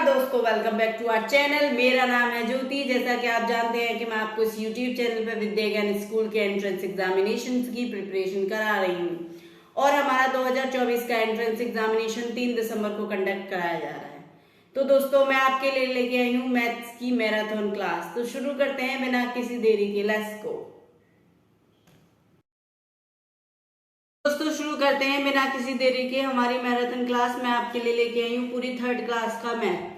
नमस्कार दोस्तों, welcome back to our channel. मेरा नाम है ज्योति। जैसा कि आप जानते हैं कि मैं आपको इस यूट्यूब चैनल पर विद्या ज्ञान स्कूल के एंट्रेंस एग्जामिनेशन की प्रिपरेशन करा रही हूँ और हमारा 2024 का एंट्रेंस एग्जामिनेशन 3 दिसंबर को कंडक्ट कराया जा रहा है। तो दोस्तों, मैं आपके लिए लेके आई हूँ मैथ्स की मैराथन क्लास। तो शुरू करते हैं बिना किसी देरी के, लेट्स गो। दोस्तों शुरू करते हैं बिना किसी देरी के हमारी मैराथन क्लास। मैं आपके लिए लेके आई हूँ पूरी 3rd क्लास का मैथ।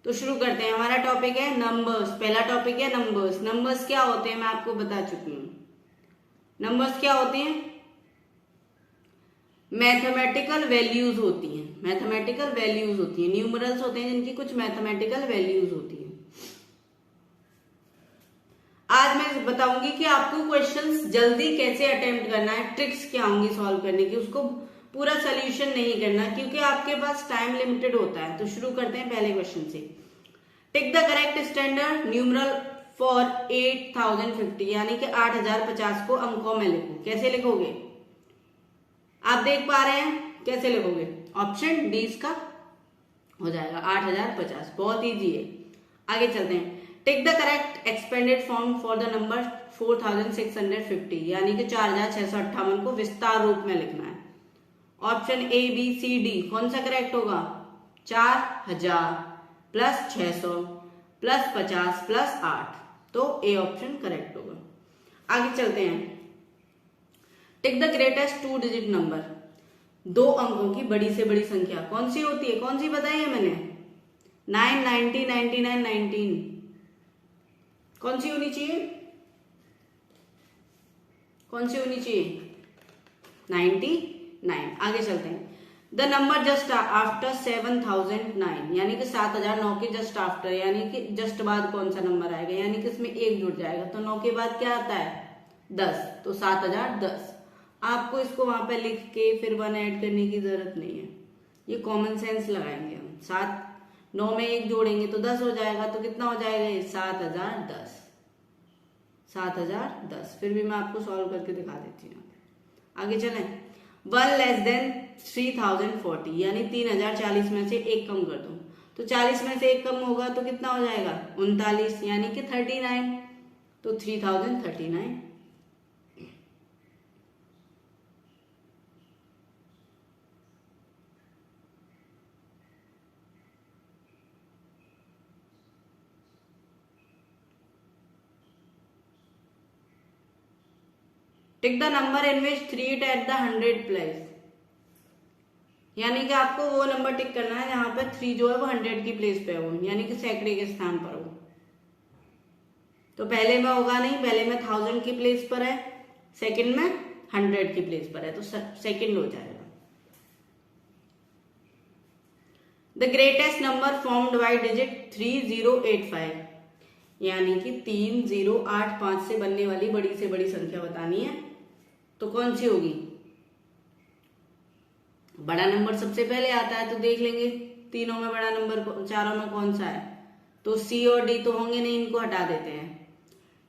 तो शुरू करते हैं। हमारा टॉपिक है नंबर्स। पहला टॉपिक है नंबर्स। नंबर्स क्या होते हैं मैं आपको बता चुकी हूँ। नंबर्स क्या होते हैं? मैथमेटिकल वैल्यूज होती हैं। मैथमेटिकल वैल्यूज होती हैं। न्यूमरल्स होते हैं जिनकी कुछ मैथमेटिकल वैल्यूज होती हैं। आज मैं बताऊंगी कि आपको क्वेश्चंस जल्दी कैसे अटेम्प्ट करना है, ट्रिक्स क्या होंगी सॉल्व करने की। उसको पूरा सोल्यूशन नहीं करना क्योंकि आपके पास टाइम लिमिटेड होता है। तो शुरू करते हैं पहले क्वेश्चन से। टिक the correct standard numeral for 8050, यानी कि 8050 को अंकों में लिखो। कैसे लिखोगे? आप देख पा रहे हैं कैसे लिखोगे? ऑप्शन डी इसका हो जाएगा 8050। बहुत इजी है। आगे चलते हैं। Take the correct expanded form for the number 4650, यानी कि 4658 को विस्तार रूप में लिखना है। Option A B C D कौन सा करेक्ट होगा? 4000 प्लस 600 प्लस 50 प्लस 8, तो ए ऑप्शन करेक्ट होगा। आगे चलते हैं। Take the greatest 2 digit number. 2 अंकों की बड़ी से बड़ी संख्या कौन सी होती है? कौन सी बताई है मैंने? 9, 90, 99, 19। कौन सी होनी चाहिए? कौन सी होनी चाहिए? 99। आगे चलते हैं। द नंबर जस्ट आफ्टर 7009, यानी कि 7009 के जस्ट आफ्टर, यानी कि जस्ट बाद कौन सा नंबर आएगा? यानी कि इसमें 1 जुड़ जाएगा। तो 9 के बाद क्या आता है? 10, तो 7010। आपको इसको वहां पे लिख के फिर 1 ऐड करने की जरूरत नहीं है। ये कॉमन सेंस लगाएंगे हम। 9 में 1 जोड़ेंगे तो 10 हो जाएगा। तो कितना हो जाएगा ये? 7010। 7010। फिर भी मैं आपको सॉल्व करके दिखा देती हूँ। आगे चलें। 1 लेस देन 3040, यानी 3040 में से 1 कम कर दो। तो 40 में से 1 कम होगा तो कितना हो जाएगा? 39, यानी कि 39। तो 3039। Tick the number in which 3 at the 100 place, यानी कि आपको वो नंबर टिक करना है जहां पर 3 जो है वो 100 की प्लेस पे हो, यानी कि सैकड़े के स्थान पर हो। तो पहले में होगा नहीं, पहले में 1000 की प्लेस पर है, सेकंड में 100 की प्लेस पर है, तो सेकंड हो जाएगा। The greatest number formed bye digit 3085, यानी कि 3085 से बनने वाली बड़ी से बड़ी संख्या बतानी है। तो कौन सी होगी? बड़ा नंबर सबसे पहले आता है, तो देख लेंगे तीनों में बड़ा नंबर, चारों में कौन सा है। तो सी और डी तो होंगे नहीं, इनको हटा देते हैं।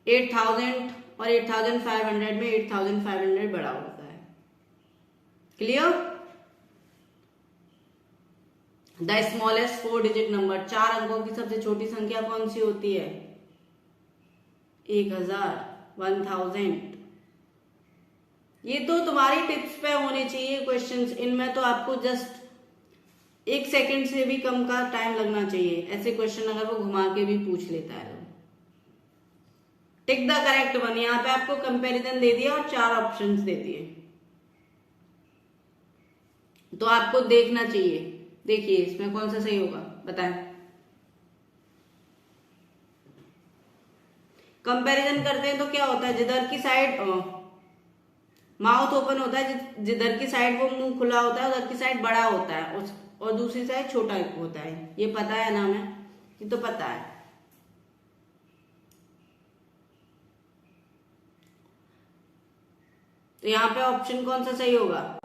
8000 और 8500 में 8500 बड़ा होता है। Clear? The smallest 4 digit number, 4 अंकों की सबसे छोटी संख्या कौन सी होती है? 1000। ये तो तुम्हारी टिप्स पे होने चाहिए क्वेश्चंस। इनमें तो आपको जस्ट 1 सेकंड से भी कम का टाइम लगना चाहिए। ऐसे क्वेश्चन अगर वो घुमा के भी पूछ लेता है। टिक द करेक्ट वन। यहाँ पे आपको कंपैरिजन दे दिया और 4 ऑप्शंस दे दिए, तो आपको देखना चाहिए। देखिए इसमें कौन सा सही होगा, बताएं। कंपैरिजन करते हैं तो क्या होता है? जिधर की साइड माउथ ओपन होता है, जिधर की साइड वो मुंह खुला होता है उधर की साइड बड़ा होता है और दूसरी साइड छोटा होता है। ये पता है ना हमें? ये तो पता है। तो यहाँ पे ऑप्शन कौन सा सही होगा?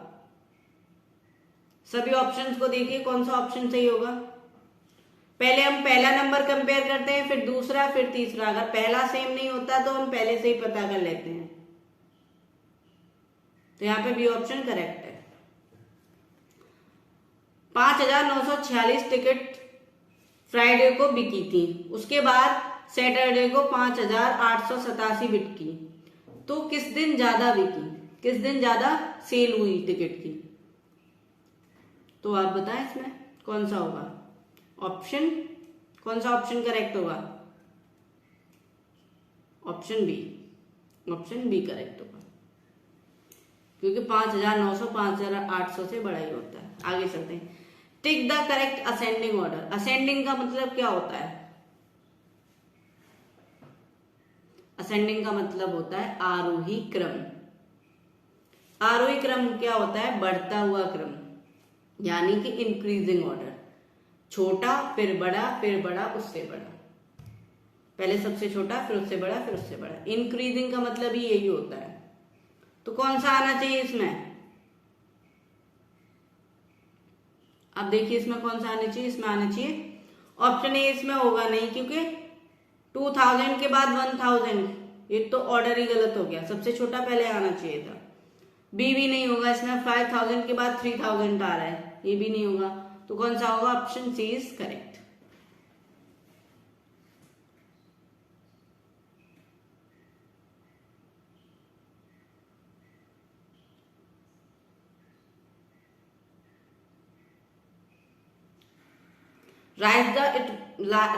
सभी ऑप्शंस को देखिए कौन सा ऑप्शन सही होगा। पहले हम पहला नंबर कंपेयर करते हैं, फिर दूसरा, फिर तीसरा। अगर पहला सेम नहीं होता तो हम पहले से ही पता कर लेते हैं। तो यहाँ पे बी ऑप्शन करेक्ट है। 5946 टिकट फ्राइडे को बिकी थी। उसके बाद सैटरडे को 5,887 बिकी। तो किस दिन ज्यादा बिकी, किस दिन ज्यादा सेल हुई टिकट की? तो आप बताएं इसमें कौन सा होगा ऑप्शन, कौन सा ऑप्शन करेक्ट होगा? Option B, option B correct होगा, क्योंकि 5,900 5,800 से बड़ा ही होता है। आगे चलते हैं। Tick the correct ascending order. Ascending का मतलब क्या होता है? असेंडिंग का मतलब होता है आरोही क्रम। आरोही क्रम क्या होता है? बढ़ता हुआ क्रम, यानी कि इंक्रीजिंग ऑर्डर। छोटा फिर बड़ा फिर बड़ा उससे बड़ा, पहले सबसे छोटा फिर उससे बड़ा फिर उससे बड़ा। इंक्रीजिंग का मतलब ही यही होता है। तो कौन सा आना चाहिए इसमें? अब देखिए इसमें कौन सा आना चाहिए? इसमें आना चाहिए ऑप्शन ए। इसमें होगा नहीं, क्योंकि 2000 के बाद 1000, ये तो ऑर्डर ही गलत हो गया, सबसे छोटा पहले आना चाहिए था। बी भी नहीं होगा इसमें, 5000 के बाद 3000 आ रहा है, ये भी नहीं होगा। तो कौन सा होगा? Option C is correct.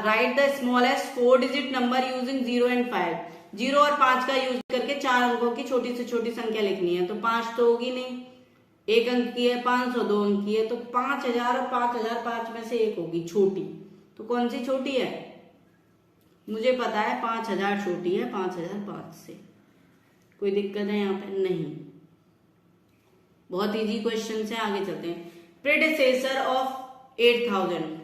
Right the smallest 4 digit number using 0 and 5। 0 और 5 का यूज करके 4 अंकों की छोटी से छोटी संख्या लिखनी है। तो 5 तो होगी नहीं, 1 अंक की है, 500 2 अंक की है, तो 5000 और 5005 में से एक होगी छोटी। तो कौन सी छोटी है? मुझे पता है 5000 छोटी है 5005 से। कोई दिक्कत है यहाँ पे? नहीं, बहुत इजी क्वेश्चन है। आगे चलते हैं। प्रेडेसेसर ऑफ 8000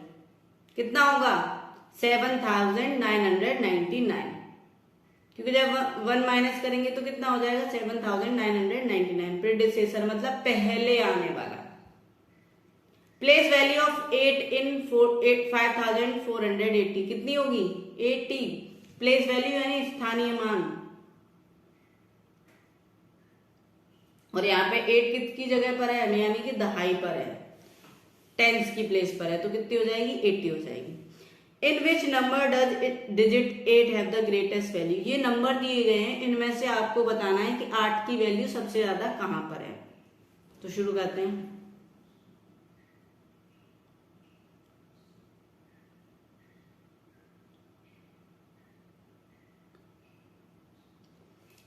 कितना होगा? 7999, क्योंकि जब 1 माइनस करेंगे तो कितना हो जाएगा? 7999। प्रेडिसेसर मतलब पहले आने वाला। प्लेस वैल्यू ऑफ 8 इन 5480 कितनी होगी? 80। प्लेस वैल्यू यानी स्थानीय मान, और यहाँ पे 8 किसकी जगह पर है? यानी कि दहाई पर है, टेंस की प्लेस पर है, तो कितनी हो जाएगी? 80 हो जाएगी। In which number does digit 8 have the greatest value. ये नंबर दिए गए हैं, इनमें से आपको बताना है कि 8 की वैल्यू सबसे ज्यादा कहां पर है। तो शुरू करते हैं।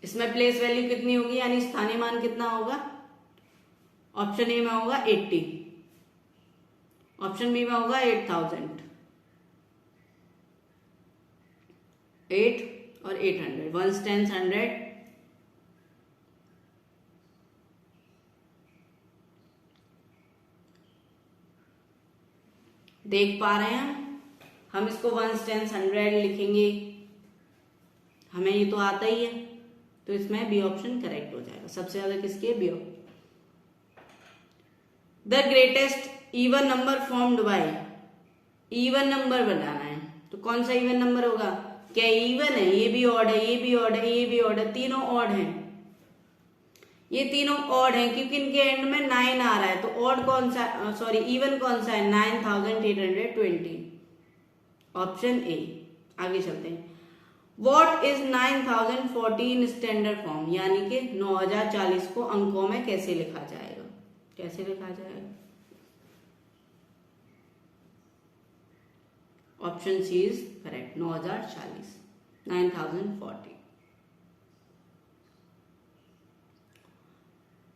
इसमें प्लेस वैल्यू कितनी होगी, यानी स्थानीय मान कितना होगा? ऑप्शन ए में होगा 80, ऑप्शन बी में होगा 8000, 8 और 800, 1 10 100, देख पा रहे हैं हम इसको 1 10 100 लिखेंगे, हमें ये तो आता ही है, तो इसमें बी ऑप्शन करेक्ट हो जाएगा। सबसे ज्यादा किसकी है? B option. The greatest even number formed by, even number बनाना है, तो कौन सा इवन नंबर होगा? क्या इवन है? ये भी ऑड है, ये भी ऑड है, ये भी ऑड है, तीनों ऑड हैं। ये तीनों ऑड हैं क्योंकि इनके एंड में 9 आ रहा है, तो ऑड कौन सा, सॉरी इवन कौन सा है? 9820, ऑप्शन ए। आगे चलते हैं। What is 9014 स्टैंडर्ड फॉर्म, यानी कि 9040 को अंकों में कैसे लिखा जाएगा? कैसे लिखा जाएगा? Option C is correct, 9040, 9040।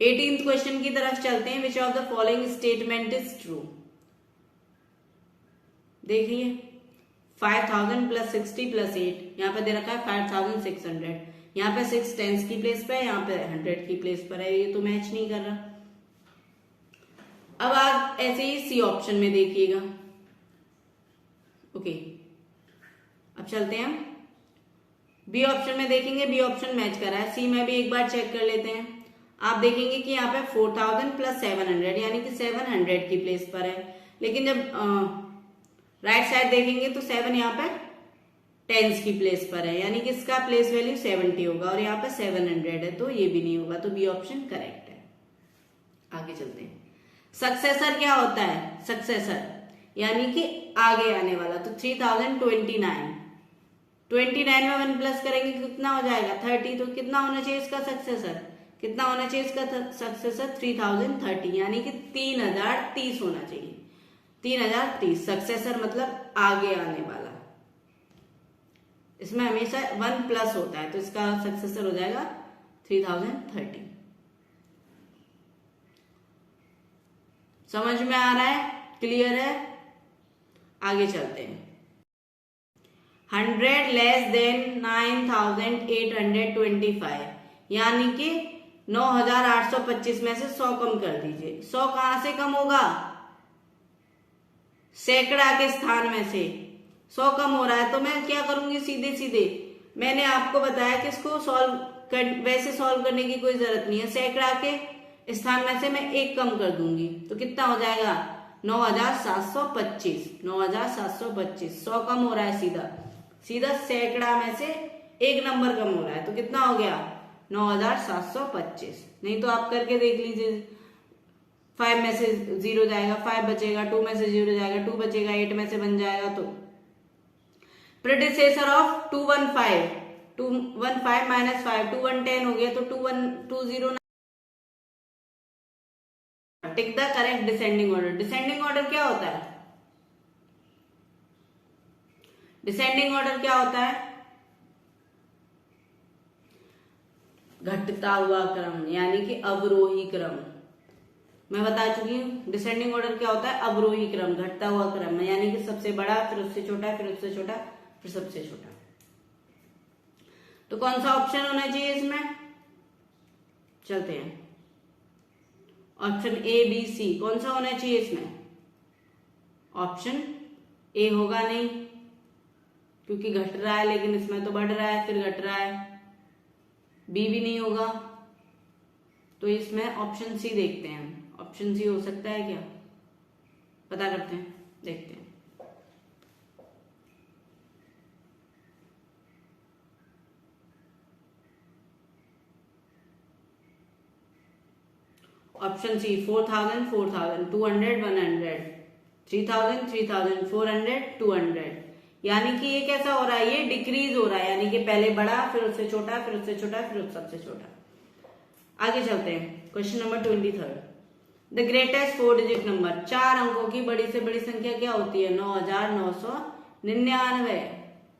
18th question की तरफ चलते हैं। Which of the following statement is true? देखिए 5000 प्लस 60 प्लस 8, यहाँ पे दे रखा है 5600, यहाँ पे 6 टेंस की प्लेस पे है, यहाँ पे 100 की प्लेस पर है, ये तो मैच नहीं कर रहा। अब आप ऐसे ही सी ऑप्शन में देखिएगा। ओके, अब चलते हैं हम बी ऑप्शन में देखेंगे। बी ऑप्शन मैच कर रहा है, सी में भी एक बार चेक कर लेते हैं। आप देखेंगे कि यहाँ पे 4000 प्लस 700 यानी कि 700 की प्लेस पर है, लेकिन जब राइट साइड देखेंगे तो 7 यहाँ पे टेंस की प्लेस पर है, यानी कि इसका प्लेस वैल्यू 70 होगा, और यहाँ पे 700 है, तो ये भी नहीं होगा, तो बी ऑप्शन करेक्ट है। आगे चलते हैं। सक्सेसर क्या होता है? सक्सेसर यानी कि आगे आने वाला। तो 3029, 29 में 1 प्लस करेंगे कितना हो जाएगा 30। तो कितना होना चाहिए इसका सक्सेसर, कितना होना चाहिए इसका सक्सेसर 3030, यानी कि 3030 होना चाहिए। 3030 सक्सेसर मतलब आगे आने वाला। इसमें हमेशा 1 प्लस होता है, तो इसका सक्सेसर हो जाएगा 3030। समझ में आ रहा है, क्लियर है? आगे चलते हैं। 100 लेस देन 9825, यानी कि 9825 में से 100 कम कर दीजिए। 100 कहां से कम होगा, सैकड़ा के स्थान में से 100 कम हो रहा है। तो मैं क्या करूंगी, सीधे सीधे मैंने आपको बताया कि इसको वैसे सॉल्व करने की कोई जरूरत नहीं है। सैकड़ा के स्थान में से मैं 1 कम कर दूंगी, तो कितना हो जाएगा 9725। 9725, 100 कम हो रहा है, सीधा सीधा सैकड़ा में से 1 नंबर कम हो रहा है, तो कितना हो गया 9725। नहीं तो आप करके देख लीजिए, 5 में से 0 जाएगा, 5 बचेगा, 2 में से 0 जाएगा, 2 बचेगा, 8 में से 1 जाएगा। तो प्रेडिसेसर ऑफ 215, 215 माइनस 5, 2110 हो गया, तो 2120। टिक the correct descending order. Descending order क्या होता है, डिसेंडिंग ऑर्डर क्या होता है, घटता हुआ क्रम, यानी कि अवरोही क्रम। मैं बता चुकी हूं डिसेंडिंग ऑर्डर क्या होता है, अवरोही क्रम, घटता हुआ क्रम, यानी कि सबसे बड़ा, फिर उससे छोटा, फिर उससे छोटा, फिर सबसे छोटा। तो कौन सा ऑप्शन होना चाहिए इसमें, चलते हैं। ऑप्शन ए बी सी, कौन सा होना चाहिए इसमें, ऑप्शन ए होगा नहीं, क्योंकि घट रहा है, लेकिन इसमें तो बढ़ रहा है, फिर घट रहा है। बी भी नहीं होगा, तो इसमें ऑप्शन सी देखते हैं। ऑप्शन सी हो सकता है क्या, पता करते हैं, देखते हैं। ऑप्शन सी 4000 4000, 200 100, 3000 3000, 400 200, यानी कि ये कैसा हो रहा है, ये डिक्रीज हो रहा है, यानी कि पहले बड़ा, फिर उससे छोटा, फिर उससे छोटा, फिर उससे सबसे छोटा। आगे चलते हैं, question number 23। The greatest 4 digit number, 4 अंकों की बड़ी से बड़ी संख्या क्या होती है, 9999,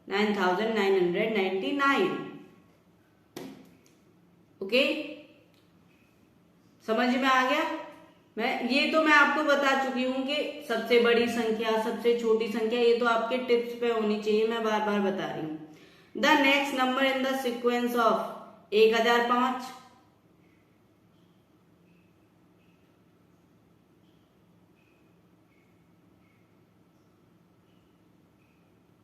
9999। ओके, समझ में आ गया? मैं आपको बता चुकी हूं कि सबसे बड़ी संख्या, सबसे छोटी संख्या, ये तो आपके टिप्स पे होनी चाहिए, मैं बार बार बता रही हूं। The next number in the sequence of 1005,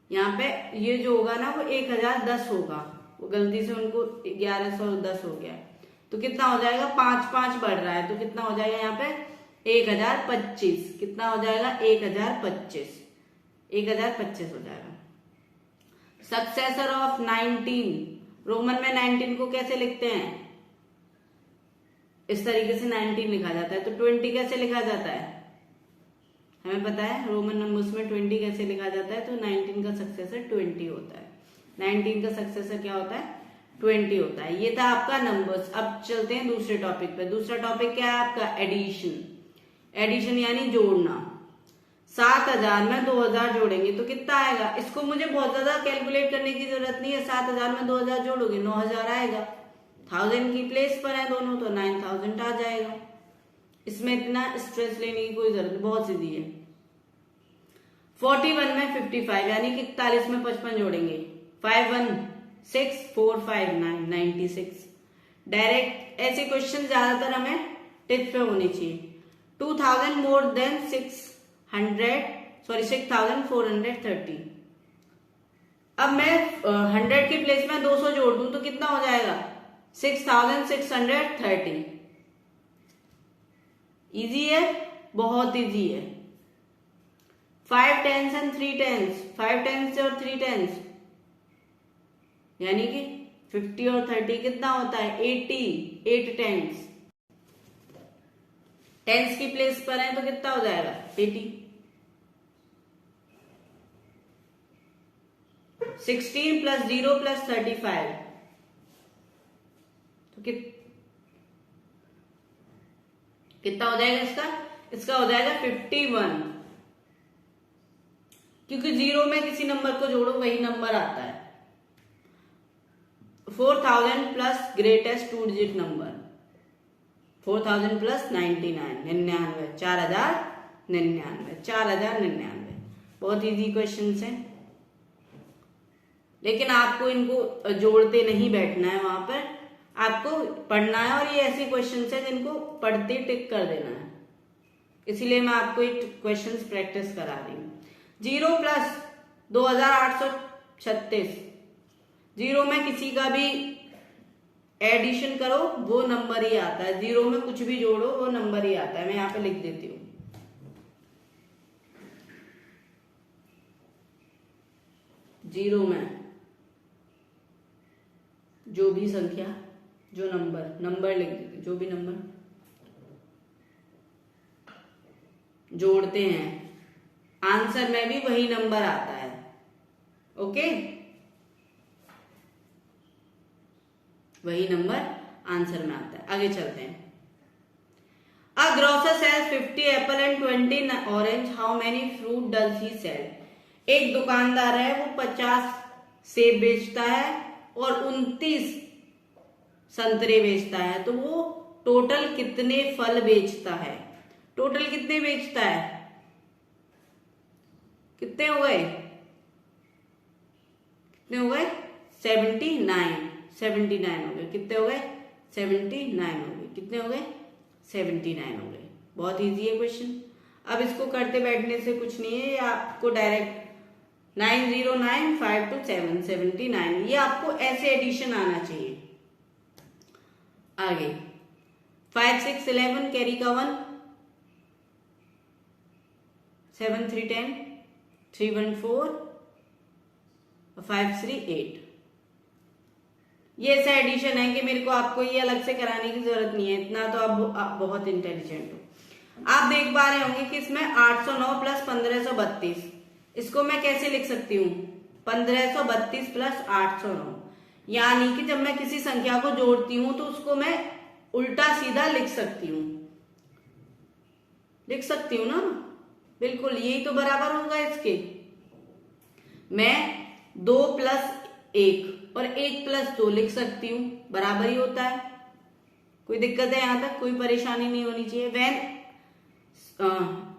यहाँ पे ये जो होगा ना वो 1010 होगा, वो गलती से उनको 1110 हो गया, तो कितना हो जाएगा, 5 5 बढ़ रहा है, तो कितना हो जाएगा यहाँ पे 1025। कितना हो जाएगा 1025, 1025 हो जाएगा। सक्सेसर ऑफ 19, रोमन में 19 को कैसे लिखते हैं, इस तरीके से 19 लिखा जाता है। तो 20 कैसे लिखा जाता है, हमें पता है रोमन नंबर्स में 20 कैसे लिखा जाता है, तो 19 का सक्सेसर 20 होता है। 19 का सक्सेसर क्या होता है, 20 होता है। ये था आपका नंबर्स। अब चलते हैं दूसरे टॉपिक पे। दूसरा टॉपिक क्या है आपका, एडिशन। एडिशन यानी जोड़ना। 7000 में 2000 जोड़ेंगे तो कितना आएगा, इसको मुझे बहुत ज्यादा कैलकुलेट करने की जरूरत नहीं है। 7000 में 2000 जोड़ोगे 9000 आएगा, 1000 की प्लेस पर है दोनों, तो 9000 आ जाएगा। इसमें इतना स्ट्रेस लेने की कोई जरूरत, बहुत सीधी है। 41 में 55, यानी कि 41 में 55 जोड़ेंगे, 5 1 6 4 5 9, 96। डायरेक्ट ऐसे क्वेश्चन ज्यादातर हमें टिप्स पे होने चाहिए। 2000 मोर देन 6430। अब मैं 100 के प्लेस में 200 जोड़ दूं तो कितना हो जाएगा, 6630। इजी है, बहुत इजी है। 5 10s and 3 10s, 5 10s और 3 10s, यानी कि 50 और 30 कितना होता है, 80, 8 10s। 10s की प्लेस पर है तो कितना हो जाएगा, 80। 16 प्लस 0 प्लस 35, तो कितना हो जाएगा इसका? इसका हो जाएगा 51, क्योंकि 0 में किसी नंबर को जोड़ो वही नंबर आता है। 4000 plus greatest 2 digit number, 4000 plus 99, 4099। बहुत इजी क्वेश्चंस हैं, लेकिन आपको इनको जोड़ते नहीं बैठना है, वहां पर आपको पढ़ना है। और ये ऐसे क्वेश्चंस हैं जिनको पढ़ते टिक कर देना है, इसीलिए मैं आपको ये क्वेश्चंस प्रैक्टिस करा रही हूँ। 0 प्लस 2836, 0 में किसी का भी एडिशन करो वो नंबर ही आता है, 0 में कुछ भी जोड़ो वो नंबर ही आता है। मैं यहाँ पे लिख देती हूँ, 0 में जो भी संख्या, जो नंबर लिख देते, जो भी नंबर जोड़ते हैं आंसर में भी वही नंबर आता है। ओके, वही नंबर आंसर में आता है। आगे चलते हैं। A grocer sells 50 apple and 20 orange, how many fruit does he sell? एक दुकानदार है, वो 50 सेब बेचता है और 29 संतरे बेचता है, तो वो टोटल कितने फल बेचता है? टोटल कितने बेचता है? कितने हो गए? 79 हो गए। कितने हो गए? 79 हो गए। कितने हो गए? 79 हो गए। बहुत इजी है क्वेश्चन। अब इसको करते बैठने से कुछ नहीं है, ये आपको डायरेक्ट 909527 79, ये आपको ऐसे एडिशन आना चाहिए। आगे 5 6 11 कैरी का 1, 7 3 10, 3 1 4, 5 3 8। ये ऐसा एडिशन है कि मेरे को आपको ये अलग से कराने की जरूरत नहीं है, इतना तो आप बहुत इंटेलिजेंट हो। आप देख पा रहे होंगे कि इसमें 809 प्लस 1532, इसको मैं कैसे लिख सकती हूँ? 1532 प्लस 809, यानी कि जब मैं किसी संख्या को जोड़ती हूं तो उसको मैं उल्टा सीधा लिख सकती हूँ ना, बिल्कुल यही तो बराबर होगा इसके। मैं 2 प्लस 1 और 1 प्लस 2 लिख सकती हूँ, बराबर ही होता है। कोई दिक्कत है? यहां तक कोई परेशानी नहीं होनी चाहिए। व्हेन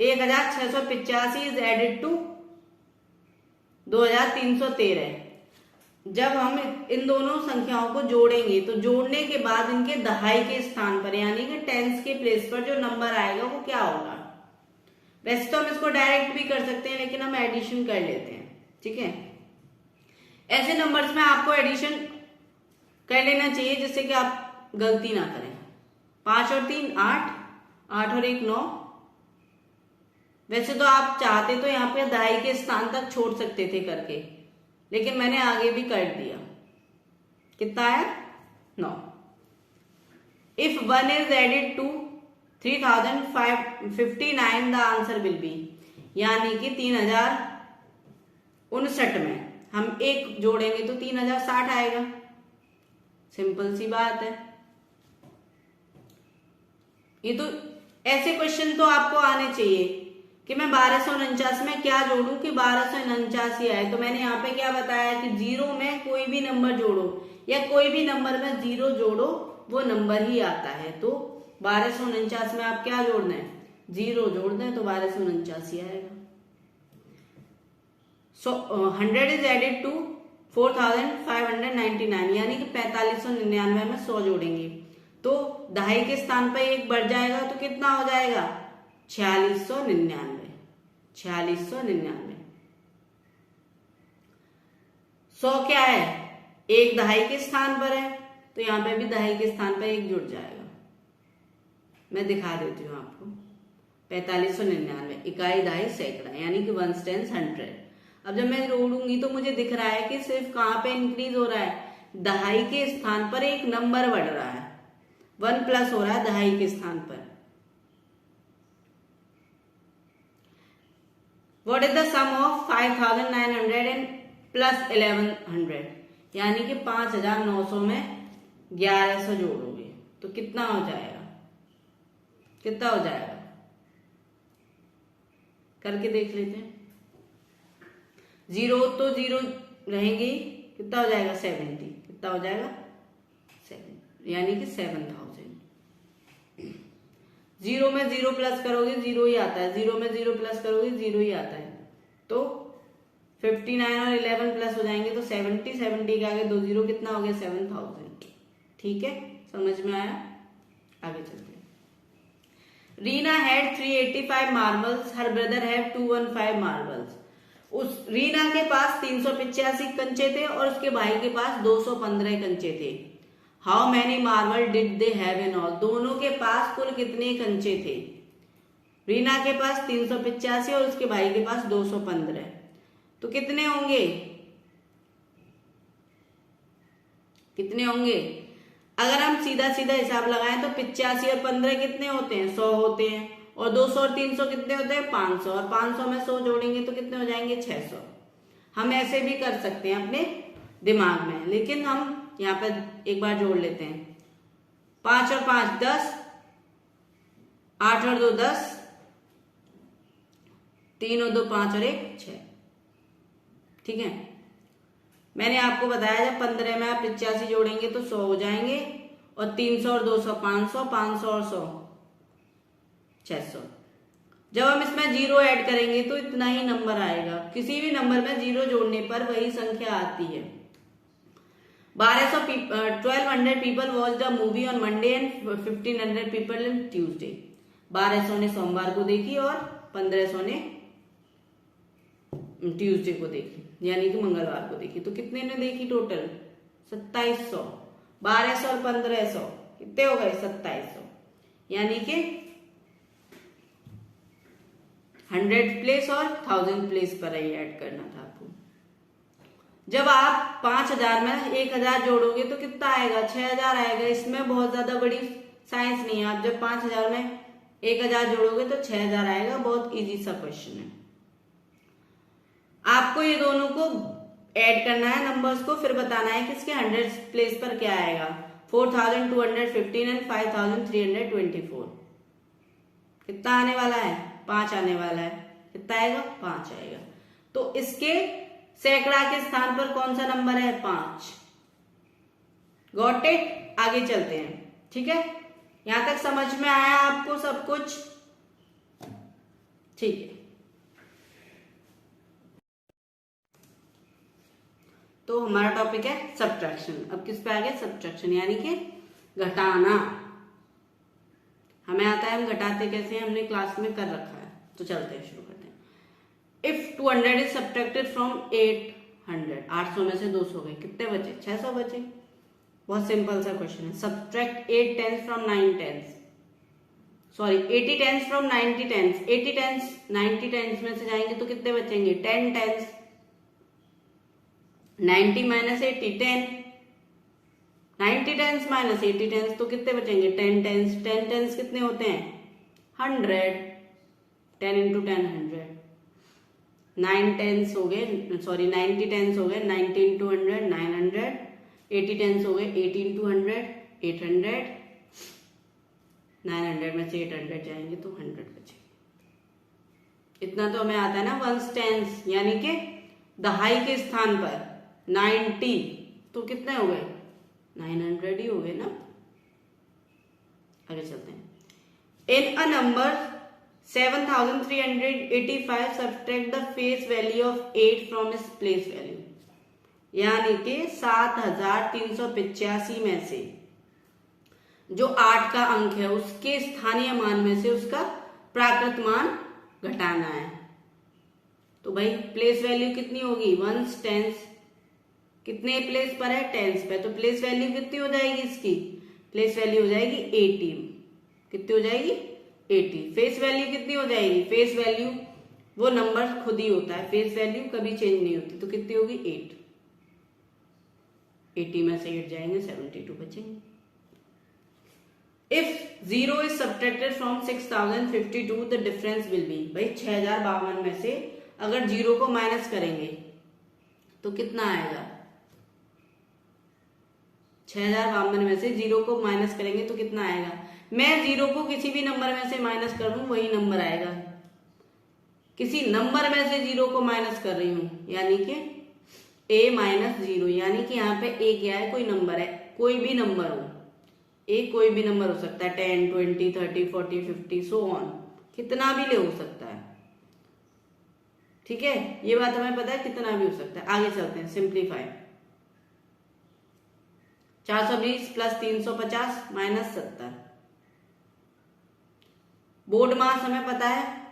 1685 इज एडेड टू 2313, जब हम इन दोनों संख्याओं को जोड़ेंगे तो जोड़ने के बाद इनके दहाई के स्थान पर यानी कि टेंस के प्लेस पर जो नंबर आएगा वो क्या होगा? वैसे तो हम इसको डायरेक्ट भी कर सकते हैं, लेकिन हम एडिशन कर लेते हैं, ठीक है। ऐसे नंबर्स में आपको एडिशन कर लेना चाहिए जिससे कि आप गलती ना करें। 5 और 3 8, 8 और 1 9। वैसे तो आप चाहते तो यहाँ पे दहाई के स्थान तक छोड़ सकते थे करके, लेकिन मैंने आगे भी कर दिया। कितना है? 9। If 1 is added to 3059 the answer will be, यानी कि 3059 में हम 1 जोड़ेंगे तो 3060 आएगा। सिंपल सी बात है। ये तो ऐसे क्वेश्चन तो आपको आने चाहिए कि मैं 1249 में क्या जोड़ूं कि 1249 आए। तो मैंने यहाँ पे क्या बताया कि 0 में कोई भी नंबर जोड़ो या कोई भी नंबर में 0 जोड़ो वो नंबर ही आता है। तो 1249 में आप क्या जोड़ना है? 0 जोड़ना है तो 1249 आएगा। सो 100 इज एडेड टू 4599, यानी कि 4599 में 100 जोड़ेंगे तो दहाई के स्थान पर 1 बढ़ जाएगा तो कितना हो जाएगा? 4699। 4699। 100 क्या है? 1 दहाई के स्थान पर है, तो यहां पे भी दहाई के स्थान पर 1 जुड़ जाएगा। मैं दिखा देती हूँ आपको। 4599 इकाई दहाई सैकड़ा, यानी कि 1 10 100। अब जब मैं जोड़ूंगी तो मुझे दिख रहा है कि सिर्फ कहां पे इंक्रीज हो रहा है? दहाई के स्थान पर 1 नंबर बढ़ रहा है, 1 प्लस हो रहा है दहाई के स्थान पर। What is the sum of 5900 and plus 1100, यानी कि 5900 में 1100 जोड़ोगे तो कितना हो जाएगा, कितना हो जाएगा करके देख लेते हैं। जीरो तो जीरो रहेंगे, कितना हो जाएगा 70, कितना हो जाएगा 7, यानी कि 7000। जीरो में जीरो प्लस करोगे जीरो ही आता है, जीरो में जीरो प्लस करोगे जीरो ही आता है, तो 59 और 11 प्लस हो जाएंगे तो 70, 70 के आगे 2 जीरो, कितना हो गया 7000। ठीक है, समझ में आया, आगे चलते हैं। Reena had 385 marbles, her brother have 215 marbles. उस रीना के पास 385 कंचे थे और उसके भाई के पास 215 कंचे थे। How many marble did they have in all, दोनों के पास कुल कितने कंचे थे। रीना के पास 385 और उसके भाई के पास 215, तो कितने होंगे, कितने होंगे। अगर हम सीधा सीधा हिसाब लगाएं तो 85 और 15 कितने होते हैं, 100 होते हैं, और 200 और 300 कितने होते हैं, 500, और 500 में 100 जोड़ेंगे तो कितने हो जाएंगे, 600। हम ऐसे भी कर सकते हैं अपने दिमाग में, लेकिन हम यहाँ पर एक बार जोड़ लेते हैं। 5 और 5 10, 8 और 2 10, 3 और 2 5 और 1 6। ठीक है, मैंने आपको बताया जब 15 में आप 85 जोड़ेंगे तो 100 हो जाएंगे, और 300 और 200 500, 500 और 100 600। जब हम इसमें जीरो ऐड करेंगे तो इतना ही नंबर आएगा। किसी भी नंबर में जीरो जोड़ने पर वही संख्या आती है। 1200 people watch the movie on Monday and 1500 people on Tuesday. 1200 ने सोमवार को देखी और 1500 ने ट्यूसडे को देखी, यानी कि मंगलवार को देखी। तो कितने ने देखी टोटल, 2700। 1200 और 1500 कितने हो गए, 2700, यानी कि 100 प्लेस और 1000 प्लेस पर ही ऐड करना था आपको। जब आप 5000 में 1000 जोड़ोगे तो कितना आएगा, 6000 आएगा। इसमें बहुत ज्यादा बड़ी साइंस नहीं है। आप जब 5000 में 1000 जोड़ोगे तो 6000 आएगा। बहुत इजी सा क्वेश्चन है। आपको ये दोनों को ऐड करना है नंबर्स को, फिर बताना है कि इसके 100 प्लेस पर क्या आएगा। 4215 एंड 5324 कितना आने वाला है, 5 आने वाला है। कितना आएगा, 5 आएगा। तो इसके सैकड़ा के स्थान पर कौन सा नंबर है, 5। Got it. आगे चलते हैं। ठीक है, यहां तक समझ में आया आपको सब कुछ, ठीक है। तो हमारा टॉपिक है सब्ट्रैक्शन। अब किस पे आ गया, सब्ट्रैक्शन, यानी कि घटाना। हमें आता है, हम घटाते कैसे हैं, हमने क्लास में कर रखा है। तो चलते हैं, शुरू करते हैं। इफ 200 इज सब्ट्रैक्टेड फ्रॉम 800, 800 में से 200 गए, कितने बचे, 600 बचे। बहुत सिंपल सा क्वेश्चन है। Subtract 8 10s from 9 10s, sorry 80 10s from 90 10s। 80 10s 90 10s में से जाएंगे तो कितने बचेंगे, 10 10s। 90 minus 80 10, 90 10s minus 80 10s तो कितने बचेंगे, 10 10s। 10 10s कितने होते हैं, 100। 10 इंटू 10 100। 9 10s हो गए, सॉरी 90 10s हो गए, 90 इंटू 100 900। 80 10s हो गए, 80 इंटू 100 800। 900 में से 800 जाएंगे तो 100 बचेंगे। इतना तो हमें आता है ना, 1s 10s, यानी कि दहाई के स्थान पर 90 तो कितने हो गए, 900 ही हो गए ना। आगे चलते हैं। In a number 7385 subtract the face value of 8 from its place value, यानी कि 7385 में से जो 8 का अंक है उसके स्थानीय मान में से उसका प्राकृत मान घटाना है। तो भाई प्लेस वैल्यू कितनी होगी, 1s 10s। कितने प्लेस पर है, 10s पे, तो प्लेस वैल्यू कितनी हो जाएगी इसकी, प्लेस वैल्यू हो जाएगी 80। कितनी हो जाएगी, 80। फेस वैल्यू कितनी हो जाएगी, फेस वैल्यू वो नंबर खुद ही होता है, फेस वैल्यू कभी चेंज नहीं होती। तो कितनी होगी, 8। 80 में से 8 जाएंगे, 72 बचेंगे। If 0 is subtracted from 6052 the difference will be, भाई 6052 में से अगर 0 को माइनस करेंगे तो कितना आएगा? 6052 में से 0 को माइनस करेंगे तो कितना आएगा? मैं 0 को किसी भी नंबर में से माइनस कर दूं वही नंबर आएगा। किसी नंबर में से 0 को माइनस कर रही हूं, यानी कि a माइनस 0, यानी कि यहाँ पे a क्या है? कोई नंबर है, कोई भी नंबर हो, a कोई भी नंबर हो सकता है, 10, 20, 30, 40, 50 सो ऑन, कितना भी ले हो सकता है। ठीक है, ये बात हमें पता है, कितना भी हो सकता है। आगे चलते हैं, simplify. 420 plus 350 minus 70। BODMAS हमें पता है,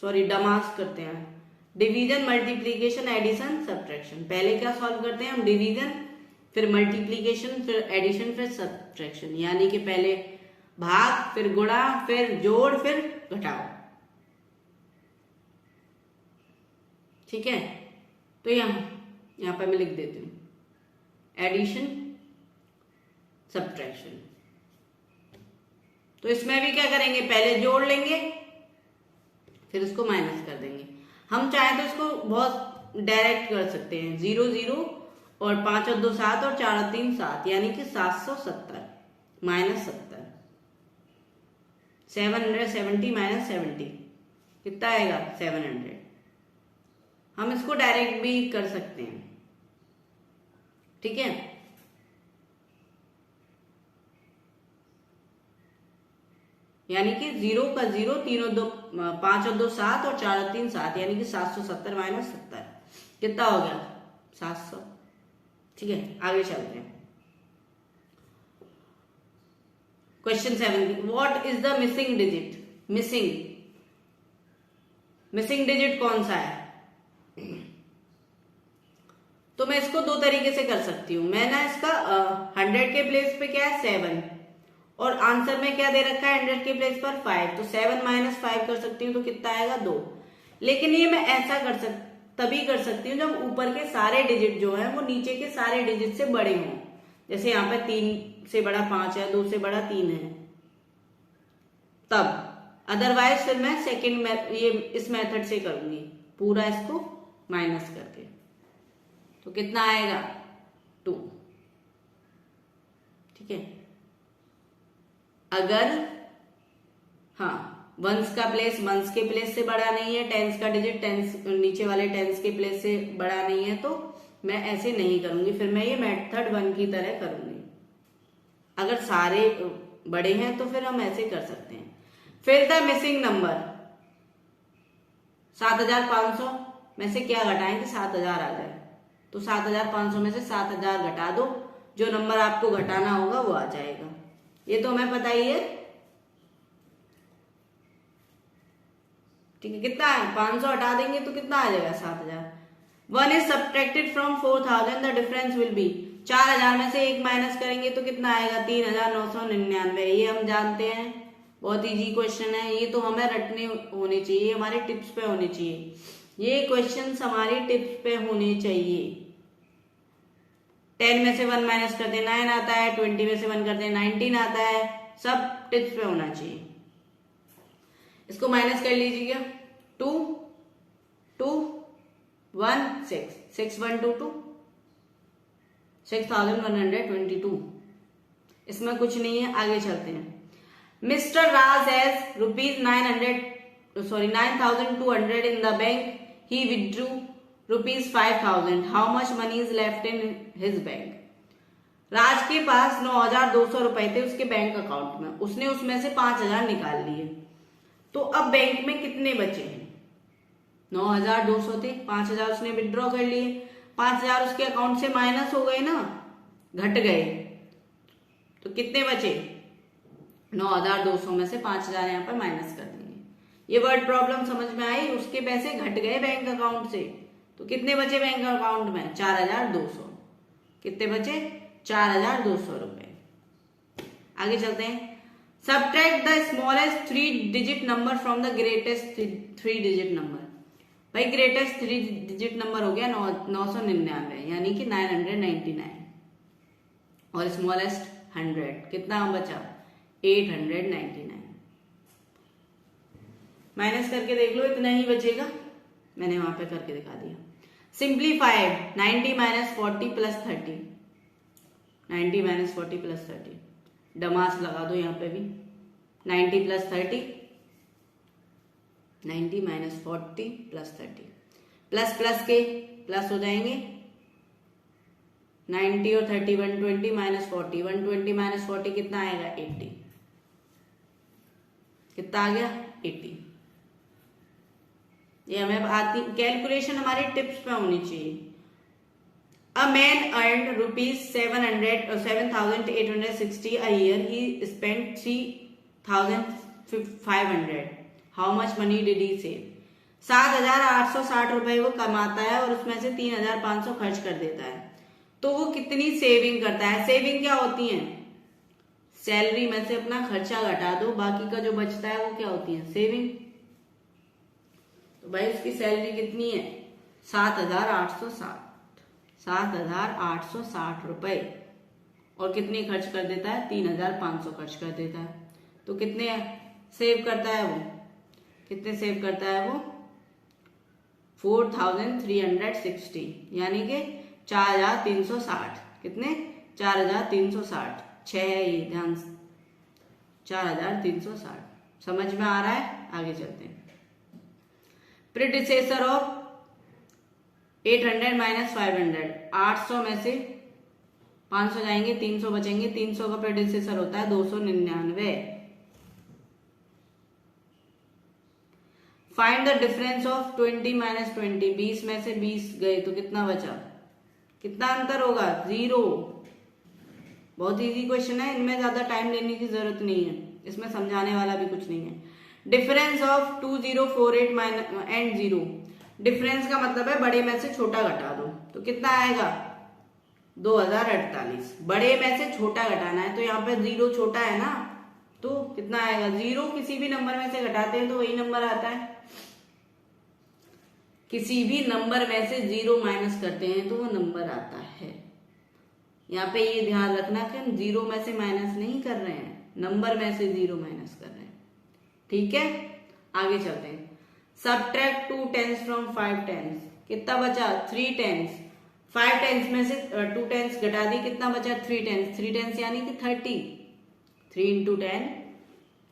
सॉरी डमास करते हैं। Division, multiplication, addition, subtraction. पहले क्या सॉल्व करते हैं हम? डिवीजन, फिर मल्टीप्लीकेशन, फिर एडिशन, फिर सब्ट्रैक्शन, यानी कि पहले भाग, फिर गुणा, फिर जोड़, फिर घटाओ। ठीक है, तो यहां पर मैं लिख देती हूं एडिशन, सब्ट्रैक्शन। तो इसमें भी क्या करेंगे? पहले जोड़ लेंगे, फिर उसको माइनस कर देंगे। हम चाहें तो इसको बहुत डायरेक्ट कर सकते हैं, 0 0 और 5 और 2 7 और 4 और 3 7, यानी कि 770 माइनस 70। 770 माइनस 70 कितना आएगा? 700। हम इसको डायरेक्ट भी कर सकते हैं। ठीक है, यानी कि 0 का 0, 3 और 2 5 और 2 7 और 4 और 3 7, यानी कि 770 माइनस 70 कितना हो गया? 700। ठीक है, आगे चलते हैं। Question 7, what is the missing digit? Missing digit कौन सा है? तो मैं इसको दो तरीके से कर सकती हूं। मैं ना इसका 100 के प्लेस पे क्या है? 7, और आंसर में क्या दे रखा है? 100 के प्लेस पर 5, तो 7 माइनस 5 कर सकती हूँ, तो कितना आएगा? 2। लेकिन ये मैं ऐसा तभी कर सकती हूँ जब ऊपर के सारे डिजिट जो है वो नीचे के सारे डिजिट से बड़े हों। जैसे यहाँ पे 3 से बड़ा 5 है, 2 से बड़ा 3 है, तब। अदरवाइज फिर मैं सेकेंड ये इस मेथड से करूंगी, पूरा इसको माइनस करके। तो कितना आएगा? 2। ठीक है, अगर वंस का प्लेस वंस के प्लेस से बड़ा नहीं है, टेंस का डिजिट टेंस नीचे वाले टेंस के प्लेस से बड़ा नहीं है, तो मैं ऐसे नहीं करूंगी, फिर मैं ये मेथड 1 की तरह करूंगी। अगर सारे बड़े हैं तो फिर हम ऐसे कर सकते हैं। फिर द मिसिंग नंबर 7500 में से क्या घटाएंगे? 7000 आ जाए, तो 7500 में से 7000 घटा दो, जो नंबर आपको घटाना होगा वो आ जाएगा। ये तो हमें पता ही है। ठीक है, कितना है? 500 हटा देंगे तो कितना आ जाएगा? 7000। 1 is subtracted from 4000, the difference will be. 4000 में से 1 माइनस करेंगे तो कितना आएगा? 3999। ये हम जानते हैं, बहुत इजी क्वेश्चन है। ये तो हमें रटने होने चाहिए, हमारे टिप्स पे होने चाहिए। ये क्वेश्चन हमारे टिप्स पे होने चाहिए। 10 में से 1 माइनस कर दे 9 आता है, 20 में से 1 कर दे 19 आता है, सब टिप्स पे होना चाहिए। इसको माइनस कर लीजिएगा। 2 2 1 6 6 1 2 2 6122। इसमें कुछ नहीं है, आगे चलते हैं। Mister Raj has ₹9200 in the bank, he withdrew ₹5000। How much money is left in his bank? Raj के पास 9200 रुपए थे उसके बैंक अकाउंट में, उसने उसमें से 5000 निकाल लिए, तो अब बैंक में कितने बचे हैं? 9200 थे, 5000 उसने विड्रॉ कर लिए, 5000 उसके अकाउंट से माइनस हो गए ना, घट गए, तो कितने बचे? 9200 में से 5000 यहाँ पर माइनस कर देंगे। ये वर्ड प्रॉब्लम समझ में आई? उसके पैसे घट गए बैंक अकाउंट से, तो कितने बचे बैंक अकाउंट में? 4200। कितने बचे? 4200 रुपए। आगे चलते हैं। Subtract the smallest 3 digit number from the greatest 3 digit number. भाई ग्रेटेस्ट 3 डिजिट नंबर हो गया 999, यानी कि 999, और स्मॉलेस्ट 100, कितना बचा? 899। माइनस करके देख लो, इतना ही बचेगा, मैंने वहां पे करके दिखा दिया। Simplified 90 minus 40 plus 30, 90 minus 40 plus 30, Damas लगा दो यहाँ पे भी। 90 plus 30, 90 minus 40 plus 30, plus plus के प्लस हो जाएंगे। 90 और 30 120 माइनस 40, 120 माइनस 40 कितना आएगा 80, कितना आ गया 80। ये हमें आती कैलकुलेशन हमारी टिप्स पे होनी चाहिए। A man earn ₹7,860 a year. He spent 3,500. How much money did he save? 7,860 रुपए वो कमाता है और उसमें से 3,500 खर्च कर देता है। तो वो कितनी सेविंग करता है? सेविंग क्या होती है? सैलरी में से अपना खर्चा घटा दो, बाकी का जो बचता है वो क्या होती है? सेविंग। तो भाई उसकी सैलरी कितनी है? 7,860 रुपए, और कितनी खर्च कर देता है? 3,500 खर्च कर देता है। तो कितने सेव करता है वो? कितने सेव करता है वो? 4,360, यानी कि 4,360। कितने? 4,360। 6 है ये, ध्यान से। 4,360 समझ में आ रहा है? आगे चलते हैं। प्रीडिसेसर ऑफ 800 माइनस 500, 800 में से 500 जाएंगे, 300 बचेंगे। 300 का प्रीडिसेसर होता है 299। Find the difference of 20 minus 20, 20 में से 20 गए तो कितना बचा? कितना अंतर होगा? 0। बहुत इजी क्वेश्चन है, इनमें ज्यादा टाइम लेने की जरूरत नहीं है, इसमें समझाने वाला भी कुछ नहीं है। डिफरेंस ऑफ 2048 एंड 0, डिफरेंस का मतलब है बड़े में से छोटा घटा दो। तो कितना आएगा? 2048। बड़े में से छोटा घटाना है, तो यहाँ पे 0 छोटा है ना, तो कितना आएगा? 0 किसी भी नंबर में से घटाते हैं तो वही नंबर आता है। किसी भी नंबर में से 0 माइनस करते हैं तो वो नंबर आता है। यहाँ पे ये ध्यान रखना कि हम 0 में से माइनस नहीं कर रहे हैं, नंबर में से 0 माइनस कर रहे हैं। ठीक है, आगे चलते हैं। सबट्रैक्ट 2 10s फ्रॉम 5 10s, कितना बचा? 3 10s। 5 10s में से 2 10s घटा दी, कितना बचा? 3 10s। 3 10s यानी कि 30। 3 इंटू 10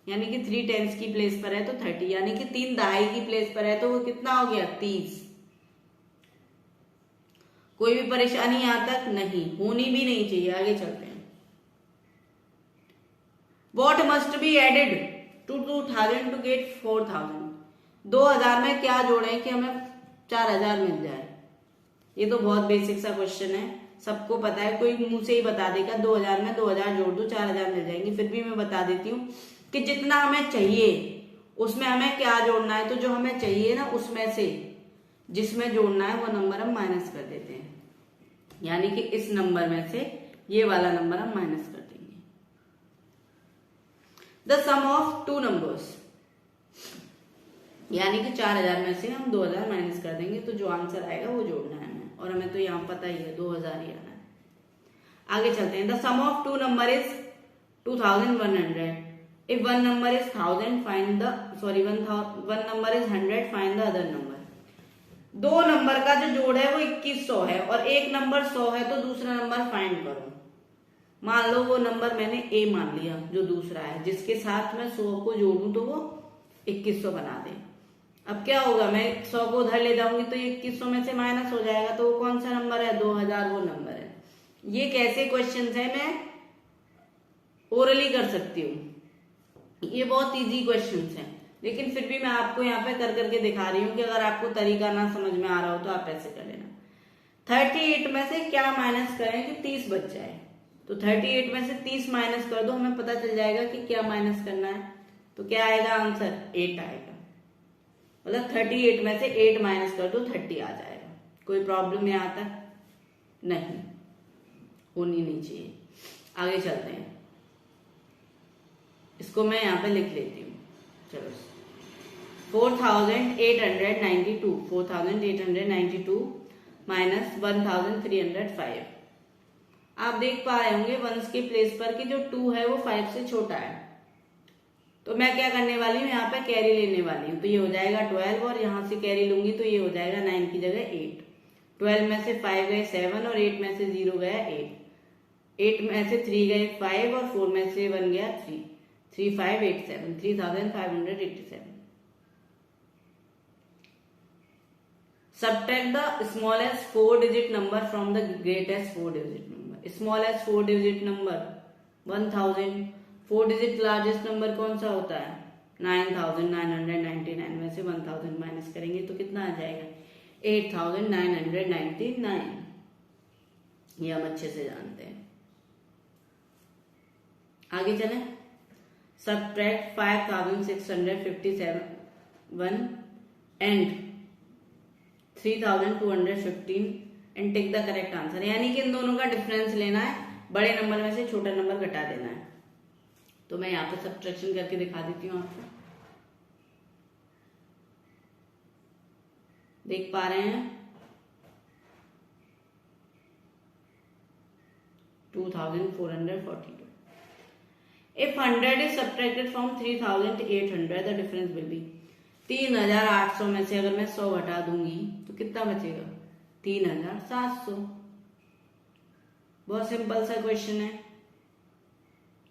यानी कि 3 10s की प्लेस पर है तो 30, यानी कि 3 दहाई की प्लेस पर है तो वो कितना हो गया? 30। कोई भी परेशानी यहां तक नहीं, होनी भी नहीं चाहिए। आगे चलते हैं। What must be added to 2000 to get 4000, 2000 में क्या जोड़े कि हमें 4000 मिल जाए? ये तो बहुत बेसिक सा क्वेश्चन है, सबको पता है, कोई मुंह से ही बता देगा 2000 में 2000 जोड़ दो 4000 मिल जाएंगे। फिर भी मैं बता देती हूँ कि जितना हमें चाहिए उसमें हमें क्या जोड़ना है। तो जो हमें चाहिए ना उसमें से जिसमें जोड़ना है वो नंबर हम माइनस कर देते हैं, यानी कि इस नंबर में से ये वाला नंबर हम माइनस कर देंगे। द सम ऑफ 2 नंबर्स, यानी कि 4000 में से हम 2000 माइनस कर देंगे, तो जो आंसर आएगा वो जोड़ना है हमें, और हमें तो यहाँ पता ही है 2000 ही आना है। आगे चलते हैं। The sum of 2 number is 2100। If one number is 1000 find the one number is 100 find the other number. 2 number का जो जोड़ है वो 2100 है और एक नंबर 100 है, तो दूसरा नंबर फाइंड करो। मान लो वो नंबर मैंने ए मान लिया जो दूसरा है, जिसके साथ मैं 100 को जोड़ूं तो वो 2100 बना दे। अब क्या होगा? मैं 100 को उधर ले जाऊंगी तो 2100 में से माइनस हो जाएगा, तो वो कौन सा नंबर है? 2000 वो नंबर है। ये कैसे क्वेश्चंस है मैं ओरली कर सकती हूँ, ये बहुत इजी क्वेश्चंस हैं, लेकिन फिर भी मैं आपको यहाँ पे कर करके दिखा रही हूँ कि अगर आपको तरीका ना समझ में आ रहा हो तो आप ऐसे कर लेना। 38 में से क्या माइनस करें कि 30 बच जाए? तो 38 में से 30 माइनस कर दो, हमें पता चल जाएगा कि क्या माइनस करना है। तो क्या आएगा आंसर? 8 आएगा। मतलब 38 में से 8 माइनस कर दो 30 आ जाएगा। कोई प्रॉब्लम यहाँ तक नहीं, होनी नहीं चाहिए। आगे चलते हैं, इसको मैं यहाँ पे लिख लेती हूँ। चलो 4892 माइनस 1305। आप देख पा रहे होंगे वंस के प्लेस पर कि जो 2 है वो 5 से छोटा है, तो मैं क्या करने वाली हूँ? यहाँ पे कैरी लेने वाली हूँ, तो ये हो जाएगा 12, और यहाँ से कैरी लूंगी तो ये हो जाएगा 9 की जगह 8। 12 में से 5 गए 7 और 8 में से 0 गया 8, 8 में से 3 गए 5 और 4 में से 1 गया 3, 3587, 3587. Subtract the smallest 4-digit number from the greatest 4-digit number. Smallest 4-digit number 1000. 4-digit largest number कौन सा होता है? 9999 में से 1000 माइनस करेंगे तो कितना आ जाएगा? 8999. ये हम अच्छे से जानते हैं. आगे चलें. Subtract 5657 and 3215 and take the correct answer. यानी कि इन दोनों का डिफरेंस लेना है, बड़े नंबर में से छोटा नंबर घटा देना है. तो मैं यहाँ पे सब्ट्रैक्शन करके दिखा देती हूँ आपको. देख पा रहे हैं 2442. If 100 is subtracted from 3800, the difference will be 3800 में से अगर मैं 100 घटा दूंगी तो कितना बचेगा? 3700. बहुत सिंपल सा क्वेश्चन है,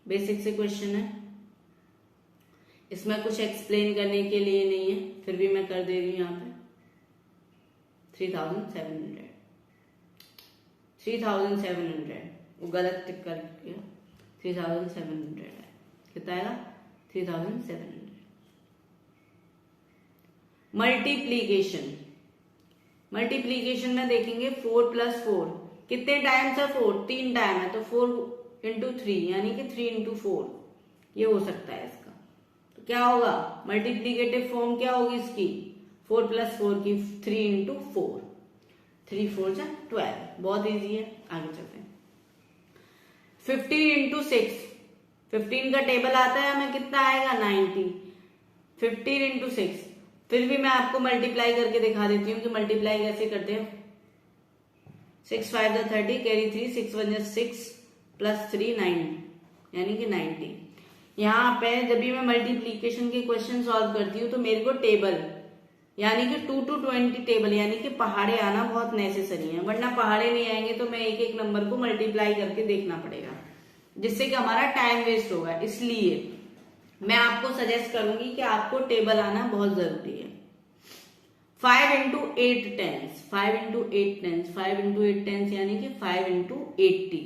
बेसिक से क्वेश्चन है. इसमें कुछ एक्सप्लेन करने के लिए नहीं है, फिर भी मैं कर दे रही हूं यहाँ पे. 3700 वो गलत टिक कर दिया. 3700 है. कितना आएगा? 3700. मल्टीप्लीकेशन में देखेंगे 4 + 4 कितने टाइम्स है? 4 3 टाइम है, तो 4 × 3 यानी कि 3 × 4 ये हो सकता है इसका. तो क्या होगा? मल्टीप्लीकेटिव फॉर्म क्या होगी इसकी? 4 + 4 की 3 × 4. 3 4 = 12. बहुत इजी है. आगे चलते हैं. 15 × 6. 15 का टेबल आता है हमें, कितना आएगा? 90. 15 × 6. फिर भी मैं आपको मल्टीप्लाई करके दिखा देती हूँ कि मल्टीप्लाई कैसे करते हैं. 6 5 = 30, कैरी 3, 6 1 = 6 + 3 9 यानी कि 90. यहाँ पे जब भी मैं मल्टीप्लीकेशन के क्वेश्चन सॉल्व करती हूँ तो मेरे को टेबल यानी कि 2 to 20 टेबल यानी कि पहाड़े आना बहुत नेसेसरी है, वरना पहाड़े नहीं आएंगे तो मैं एक एक नंबर को मल्टीप्लाई करके देखना पड़ेगा, जिससे कि हमारा टाइम वेस्ट होगा. इसलिए मैं आपको सजेस्ट करूंगी कि आपको टेबल आना बहुत जरूरी है. 5 × 8 10s. 5 × 8 10s. 5 × 8 10s यानी कि 5 × 80.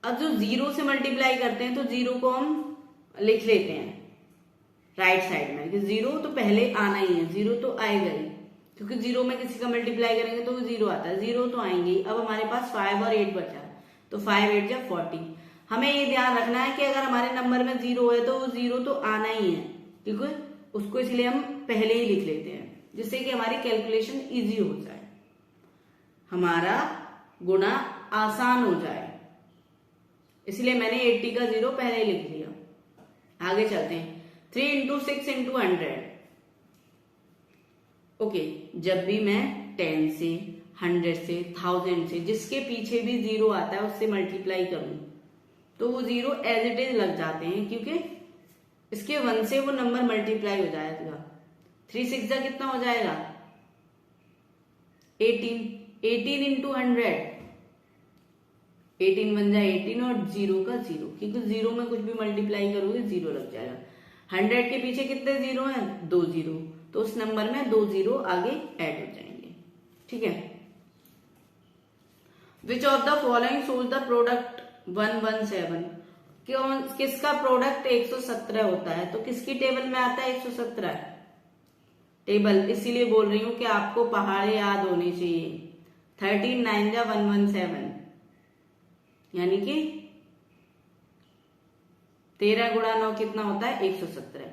अब जो 0 से मल्टीप्लाई करते हैं तो 0 को हम लिख लेते हैं राइट साइड में कि 0 तो पहले आना ही है. 0 तो आएगा ही, क्योंकि 0 में किसी का मल्टीप्लाई करेंगे तो वो 0 आता है. 0 तो आएंगे. अब हमारे पास 5 और 8 बचा, तो 5 8 = 40. हमें ये ध्यान रखना है कि अगर हमारे नंबर में 0 है तो वो 0 तो आना ही है, क्योंकि उसको इसलिए हम पहले ही लिख लेते हैं, जिससे कि हमारी कैलकुलेशन इजी हो जाए, हमारा गुणा आसान हो जाए. इसलिए मैंने 80 का 0 पहले ही लिख लिया. आगे चलते हैं. 3 × 6 × 100. ओके, जब भी मैं 10 से 100 से 1000 से जिसके पीछे भी 0 आता है उससे मल्टीप्लाई करूं तो वो 0 एज इट इज लग जाते हैं, क्योंकि इसके 1 से वो नंबर मल्टीप्लाई हो जाएगा. 3 6 = कितना हो जाएगा? 18. 18 × 100. 18 1 = 18 और 0 का 0, क्योंकि 0 में कुछ भी मल्टीप्लाई करोगे 0 लग जाएगा. 100 के पीछे कितने 0 हैं? 2 0, तो उस नंबर में 2 0 आगे ऐड हो जाएंगे. ठीक है. विच of the following shows the product 117. किसका प्रोडक्ट 117 होता है? तो किसकी टेबल में आता है 117 टेबल? इसीलिए बोल रही हूं कि आपको पहाड़े याद होने चाहिए. 13 9 = 117 यानी कि 13 × 9 कितना होता है? 117.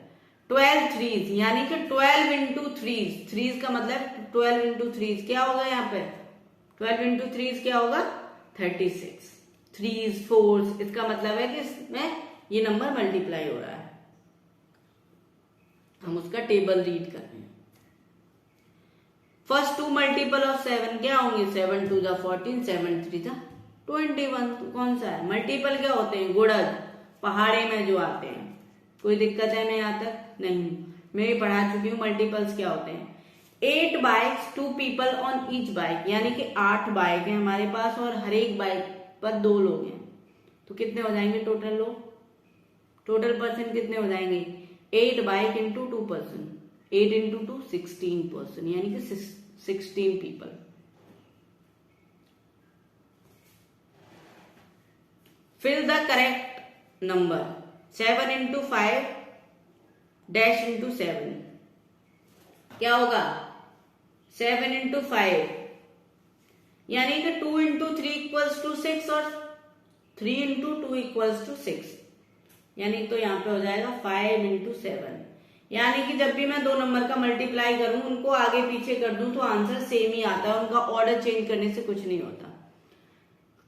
12 3s यानी कि 12 × 3s. 3s का मतलब 12 × 3s क्या होगा? यहाँ पे 12 × 3s क्या होगा? 36. 3s 4s इसका मतलब है कि इसमें ये नंबर मल्टीप्लाई हो रहा है. हम उसका टेबल रीड कर रहे हैं. फर्स्ट 2 मल्टीपल ऑफ 7 क्या होंगे? 7 2 = 14, 7 3 = 21. तो कौन सा है? मल्टीपल क्या होते हैं? गुणज, पहाड़े में जो आते हैं. कोई दिक्कत है ना यहाँ तक? नहीं, मैं भी पढ़ा चुकी हूँ मल्टीपल्स क्या होते हैं. 8 bikes 2 people on each bike, यानी कि 8 बाइक है हमारे पास और हर एक बाइक पर 2 लोग हैं। तो कितने हो जाएंगे टोटल लोग? टोटल पर्सन कितने हो जाएंगे? 8 bike into 2 person, 8 into 2 16 person, यानी कि 16 people. Fill the correct number. 7 into 5 dash into 7 क्या होगा? 7 इंटू 5 यानी कि 2 इंटू 3 इक्वल्स टू 6 और 3 इंटू 2 इक्वल्स टू 6, यानी तो यहाँ पे हो जाएगा 5 इंटू 7। यानी कि जब भी मैं दो नंबर का मल्टीप्लाई करूं, उनको आगे पीछे कर दूं तो आंसर सेम ही आता है, उनका ऑर्डर चेंज करने से कुछ नहीं होता।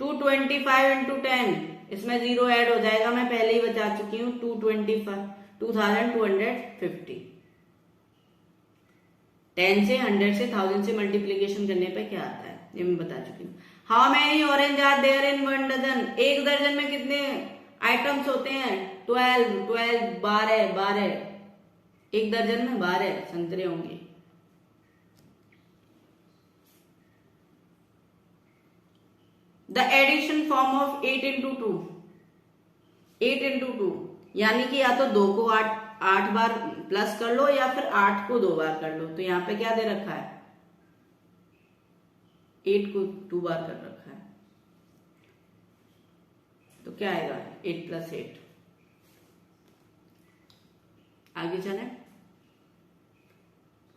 225 इंटू 10, इसमें 0 ऐड हो जाएगा, मैं पहले ही बता चुकी हूँ। 2250। 10 से 100 से 1000 से मल्टीप्लीकेशन करने पे क्या आता है ये मैं बता चुकी हूँ। How many orange are there in 1 dozen? एक दर्जन में कितने आइटम्स होते हैं? 12 12 एक दर्जन में 12 संतरे होंगे। The addition form of 8 into 2, 8 into 2 यानी कि या तो 2 को 8 बार प्लस कर लो या फिर 8 को 2 बार कर लो। तो यहाँ पे क्या दे रखा है? 8 को 2 बार कर रखा है, तो क्या आएगा? 8 प्लस 8। आगे चले।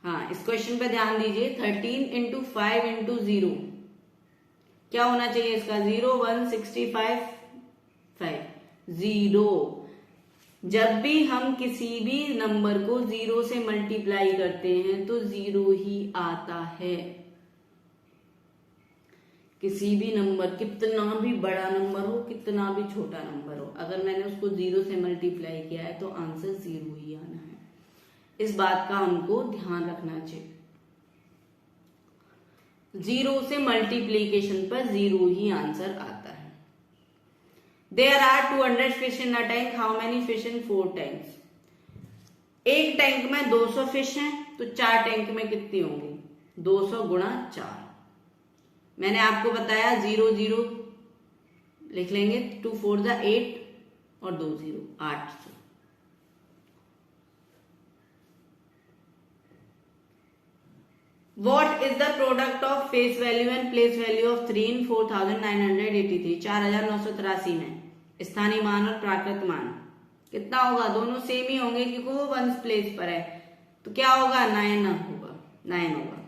हाँ, इस क्वेश्चन पे ध्यान दीजिए। 13 इंटू 5 इंटू 0 क्या होना चाहिए इसका? 0 1 65 5 0। जब भी हम किसी भी नंबर को 0 से मल्टीप्लाई करते हैं तो 0 ही आता है। किसी भी नंबर, कितना भी बड़ा नंबर हो, कितना भी छोटा नंबर हो, अगर मैंने उसको 0 से मल्टीप्लाई किया है तो आंसर 0 ही आना है। इस बात का हमको ध्यान रखना चाहिए। 0 से मल्टीप्लीकेशन पर 0 ही आंसर आता है। There are 200 fish in a tank. How many fish in 4 tanks? एक टैंक में 200 फिश हैं, तो 4 टैंक में कितनी होंगी? 200 गुणा 4। मैंने आपको बताया 0 0 लिख लेंगे, 2 4 द 8 और 2 0 800। What is the product of face value and place value of 3 in 4983? 4983 में स्थानीय मान और प्राकृत मान कितना होगा? दोनों सेम ही होंगे क्योंकि वो वंस प्लेस पर है, तो क्या होगा? 9 होगा, 9 होगा।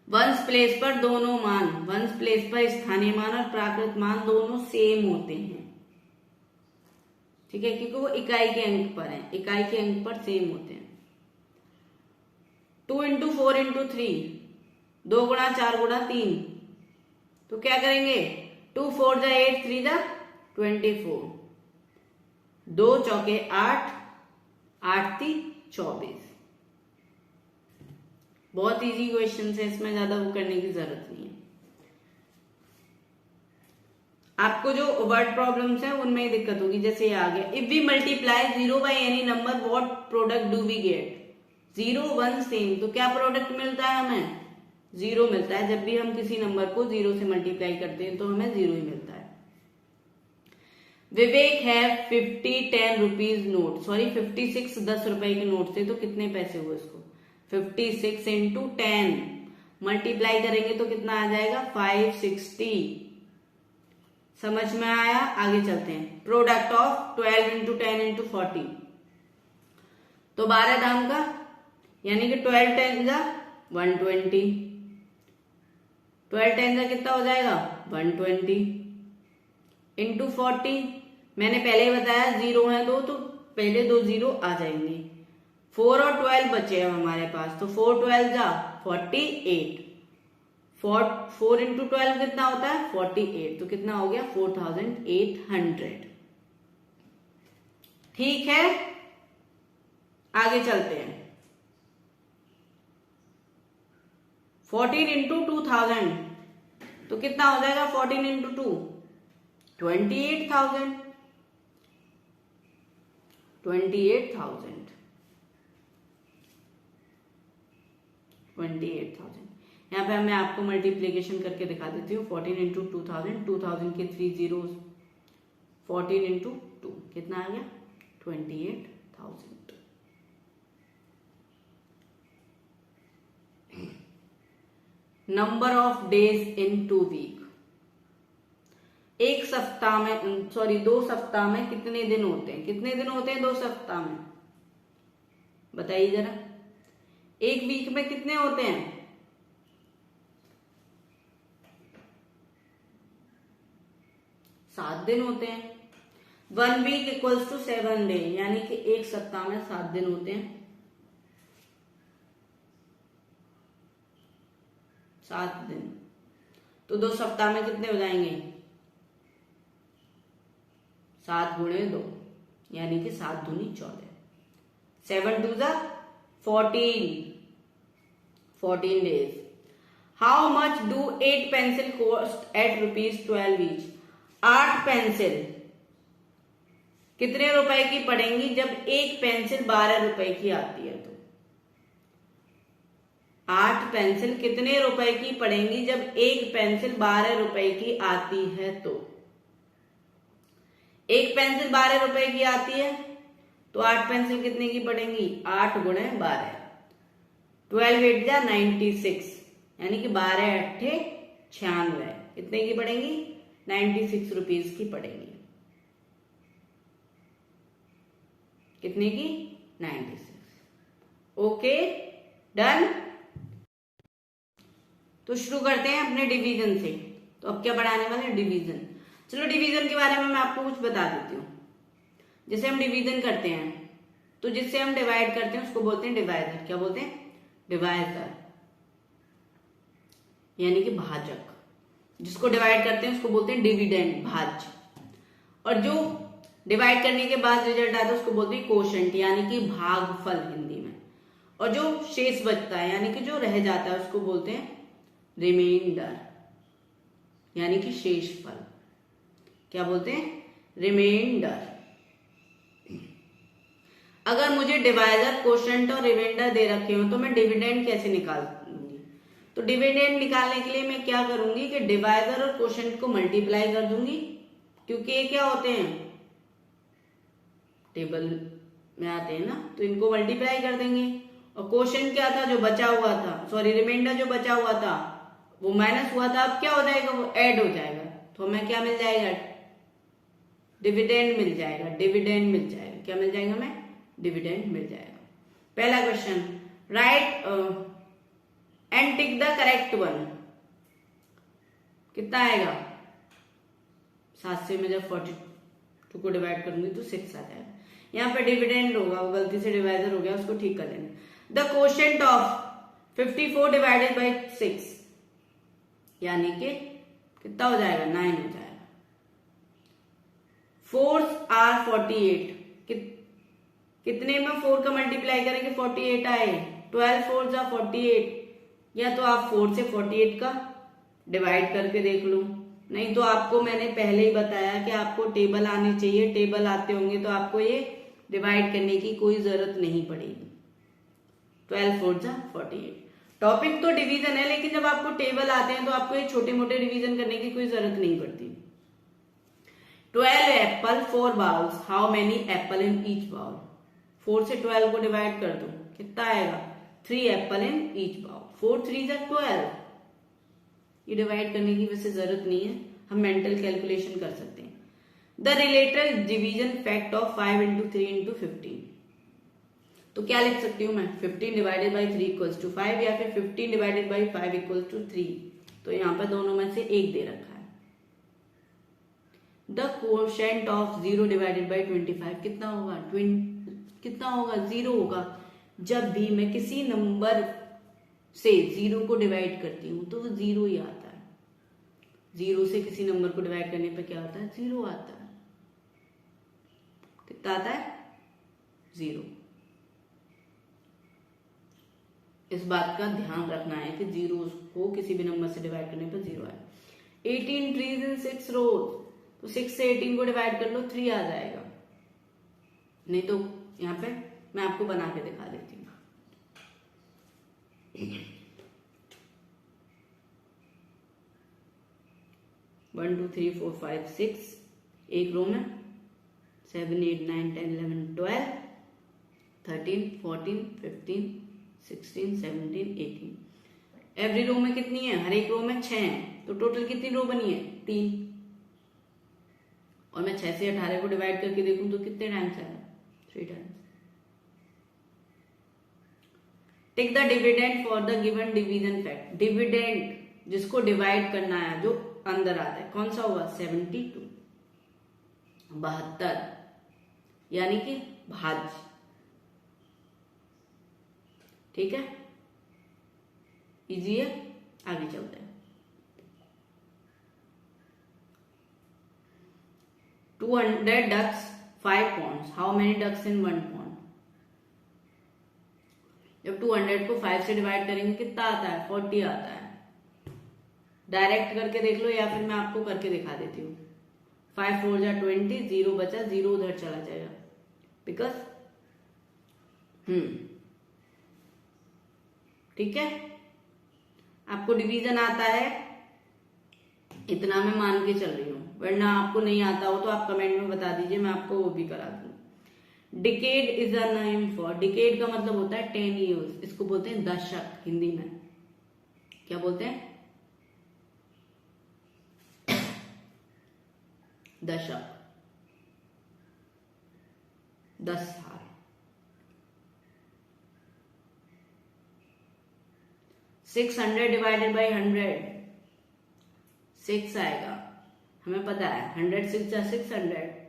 वंस प्लेस पर दोनों मान, वंस प्लेस पर स्थानीय मान और प्राकृत मान दोनों सेम होते हैं, ठीक है, क्योंकि वो इकाई के अंक पर है, इकाई के अंक पर सेम होते हैं। 2 इंटू 4 इंटू 3, 2 गुणा 4 गुणा 3, तो क्या करेंगे? 2 4 द 8 3 द 24, 2 चौके 8 8 3 24। बहुत इजी क्वेश्चन है, इसमें ज्यादा वो करने की जरूरत नहीं है। आपको जो वर्ड प्रॉब्लम्स है उनमें ही दिक्कत होगी, जैसे ये आ गया। If we multiply 0 by any number what product do we get? 0 1 same, तो क्या प्रोडक्ट मिलता है हमें? 0 मिलता है। जब भी हम किसी नंबर को 0 से मल्टीप्लाई करते हैं तो हमें 0 ही मिलता है। विवेक है 50 10 रुपीज नोट, सॉरी 56 10 रुपए के नोट थे, तो कितने पैसे हुए इसको? 56 इंटू 10 मल्टीप्लाई करेंगे तो कितना आ जाएगा? 560। समझ में आया? आगे चलते हैं। प्रोडक्ट ऑफ 12 इंटू 10 इंटू 40, तो 12 दाम का, यानी कि 12 10 जा 120, 12 10 जा कितना हो जाएगा? 120 इंटू 40। मैंने पहले ही बताया 0 है दो, तो पहले 2 0 आ जाएंगे। 4 और 12 बचे हैं हमारे पास, तो 4 12 जा 48, 4 इंटू 12 कितना होता है? 48, तो कितना हो गया? 4800। ठीक है, आगे चलते हैं। 14 इंटू 2000, तो कितना हो जाएगा? 14 इंटू 2 28,000, 28,000। 28,000। यहाँ पे मैं आपको मल्टीप्लीकेशन करके दिखा देती हूँ। 14 इंटू 2000, 2000 के 3 जीरो, 14 इंटू 2 कितना आ गया 28,000। Number of days in 2 week, एक सप्ताह में, सॉरी 2 सप्ताह में कितने दिन होते हैं? कितने दिन होते हैं 2 सप्ताह में? बताइए जरा। एक वीक में कितने होते हैं? 7 दिन होते हैं। 1 वीक इक्वल्स टू 7 डे, यानी कि एक सप्ताह में 7 दिन होते हैं। 7 दिन, तो 2 सप्ताह में कितने हो जाएंगे? 7 गुणे 2, यानी कि 7 दूनी 14, 7 टू जा 14 days. How much do 8 pencil cost at ₹12 each? 8 pencil कितने रुपए की पड़ेंगी जब एक पेंसिल 12 रुपए की आती है? तो 8 पेंसिल कितने रुपए की पड़ेंगी जब एक पेंसिल 12 रुपए की आती है? तो एक पेंसिल 12 रुपए की आती है, तो 8 पेंसिल कितने की पड़ेंगी? 8 गुणे 12, 12 8 जा 96, यानी कि 12 8 96, कितने की पड़ेंगी? 96 रुपीज की पड़ेगी। कितने की? 96। Okay, done. तो शुरू करते हैं अपने डिवीजन से। तो अब क्या पढ़ाने वाले हैं? डिवीजन। चलो डिवीजन के बारे में मैं आपको कुछ बता देती हूँ। जैसे हम डिवीजन करते हैं, तो जिससे हम डिवाइड करते हैं उसको बोलते हैं डिवाइजर। क्या बोलते हैं? डिवाइजर, यानी कि भाजक। जिसको डिवाइड करते हैं उसको बोलते हैं डिविडेंड, भाज्य। और जो डिवाइड करने के बाद रिजल्ट आता है उसको बोलते हैं कोशेंट, यानी कि भागफल हिंदी में। और जो शेष बचता है, यानी कि जो रह जाता है, उसको बोलते हैं रिमाइंडर, यानी कि शेषफल। क्या बोलते हैं? रिमाइंडर। अगर मुझे डिवाइजर, कोशेंट और रिमाइंडर दे रखे हो तो मैं डिविडेंड कैसे निकालूंगी? तो डिविडेंड निकालने के लिए मैं क्या करूंगी कि डिवाइजर और कोशेंट को मल्टीप्लाई कर दूंगी, क्योंकि ये क्या होते हैं? टेबल में आते हैं ना, तो इनको मल्टीप्लाई कर देंगे। और कोशेंट क्या था? जो बचा हुआ था, सॉरी रिमाइंडर जो बचा हुआ था वो माइनस हुआ था, अब क्या हो जाएगा? वो ऐड हो जाएगा। तो हमें क्या मिल जाएगा? डिविडेंड मिल जाएगा। डिविडेंड मिल जाएगा। क्या मिल जाएगा? हमें डिविडेंड मिल जाएगा। पहला question, right and tick the correct one. कितना आएगा? 7 से मैं जब 42 को डिवाइड करूंगी तो 6 आ जाएगा। यहाँ पे डिविडेंड होगा, वो गलती से डिवाइजर हो गया, उसको ठीक कर लेंगे। The quotient of 54 divided by 6, यानी कि कितना हो जाएगा? 9 हो जाएगा। 4s आर 48, कितने में 4 का मल्टीप्लाई करेंगे 48 आए? 12 4 जा 48, या तो आप 4 से 48 का डिवाइड करके देख लो, नहीं तो आपको मैंने पहले ही बताया कि आपको टेबल आनी चाहिए। टेबल आते होंगे तो आपको ये डिवाइड करने की कोई जरूरत नहीं पड़ेगी। 12 4 जा 48। टॉपिक तो डिवीजन है, लेकिन जब आपको टेबल आते हैं तो आपको ये छोटे मोटे डिवीजन करने की कोई जरूरत नहीं पड़ती। 12 apple 4 bowls, how many apple in each bowl? 4 से 12 को डिवाइड कर दो, कितना आएगा? 3 एप्पल इन ईच बाउल। 4 3 जा 12। ये डिवाइड करने की वैसे जरूरत नहीं है, हम मेंटल कैलकुलेशन कर सकते हैं। The related division fact of 5 into 3 into 15। तो क्या लिख सकती हूँ मैं? 15 डिवाइडेड बाई 3 इक्वल्स टू 5, या फिर 15 डिवाइडेड बाई 5 इक्वल्स टू 3। तो यहाँ पर दोनों में से एक दे रखा है। The quotient of 0 divided by 25 कितना होगा? कितना होगा? 0 होगा। जब भी मैं किसी नंबर से 0 को डिवाइड करती हूँ तो वो 0 ही आता है। 0 से किसी नंबर को डिवाइड करने पर क्या आता है? 0 आता है। कितना आता है? 0। इस बात का ध्यान रखना है कि 0 को किसी भी नंबर से डिवाइड करने पर 0 आए। 18 ट्रीज इन 6 रोज, तो 6 से 18 को डिवाइड कर लो, 3 आ जाएगा। नहीं तो यहाँ पे मैं आपको बना के दिखा देती हूँ। 1 2 3 4 5 6 एक रो में, 7 8 9 10 11 12 13 14 15 16 17 18। एवरी रो में कितनी है? हर एक रो में 6 है, तो टोटल कितनी रो बनी है? 3। और मैं 6 से 18 को डिवाइड करके देखूं तो कितने टाइम्स आएगा? 3 times. Take the dividend for the given division fact. Dividend जिसको डिवाइड करना है, जो अंदर आता है, कौन सा होगा? 72, 72, यानी कि भाज्य। ठीक है, इजी है। आगे चलते हैं। 200 ducks 5 ponds, how many ducks in 1 pond? जब 200 को 5 से डिवाइड करेंगे कितना आता है? 40 आता है। डायरेक्ट करके देख लो या फिर मैं आपको करके दिखा देती हूँ। 5 4 जा 20, 0 बचा, 0 उधर चला जाएगा, बिकॉज ठीक है। आपको डिवीजन आता है इतना, मैं मान के चल रही हूँ, वरना आपको नहीं आता हो तो आप कमेंट में बता दीजिए, मैं आपको वो भी करा दूँ। Decade is a name for, decade का मतलब होता है 10 years, इसको बोलते हैं दशक हिंदी में। क्या बोलते हैं? दशक, 10 साल। 600 डिवाइडेड बाई 100, 6 आएगा, हमें पता है। 100 6 जा 600।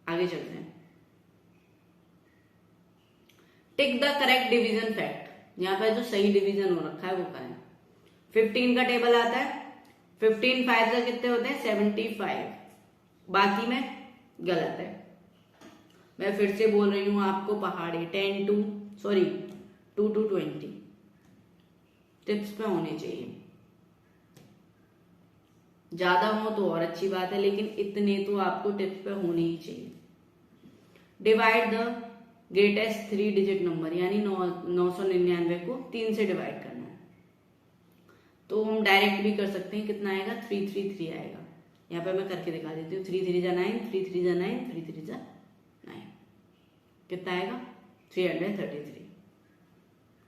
आगे चलते हैं। Tick the correct division fact. यहां पर जो सही डिवीजन हो रखा है वो क्या है? 15 का टेबल आता है, 15 5 का कितने होते हैं? 75। बाकी में गलत है। मैं फिर से बोल रही हूं आपको, पहाड़ी 2 to 20 टिप्स पे होने चाहिए। ज्यादा हो तो और अच्छी बात है, लेकिन इतने तो आपको टिप्स पे होने ही चाहिए। Divide the greatest 3 digit number, यानी 999 को 3 से डिवाइड करना है। तो हम डायरेक्ट भी कर सकते हैं। कितना आएगा? 333 आएगा। यहाँ पे मैं करके दिखा देती हूँ। 3 3 जा 9, 3 3 जा 9, 3 3 जा 9, कितना आएगा? 333,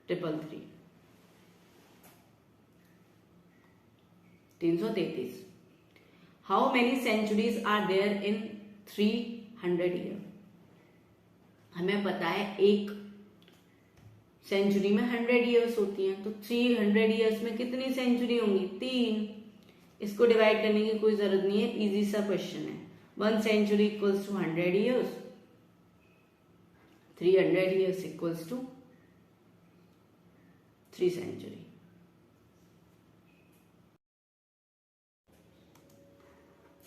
333, 333। How many centuries are there in 300 year? हमें पता है एक सेंचुरी में 100 ईयर्स होती हैं, तो 300 ईयर्स में कितनी सेंचुरी होंगी? 3। इसको डिवाइड करने की कोई जरूरत नहीं है, इजी सा क्वेश्चन है। 1 century equals to 100 years, 300 years equals to 3 century.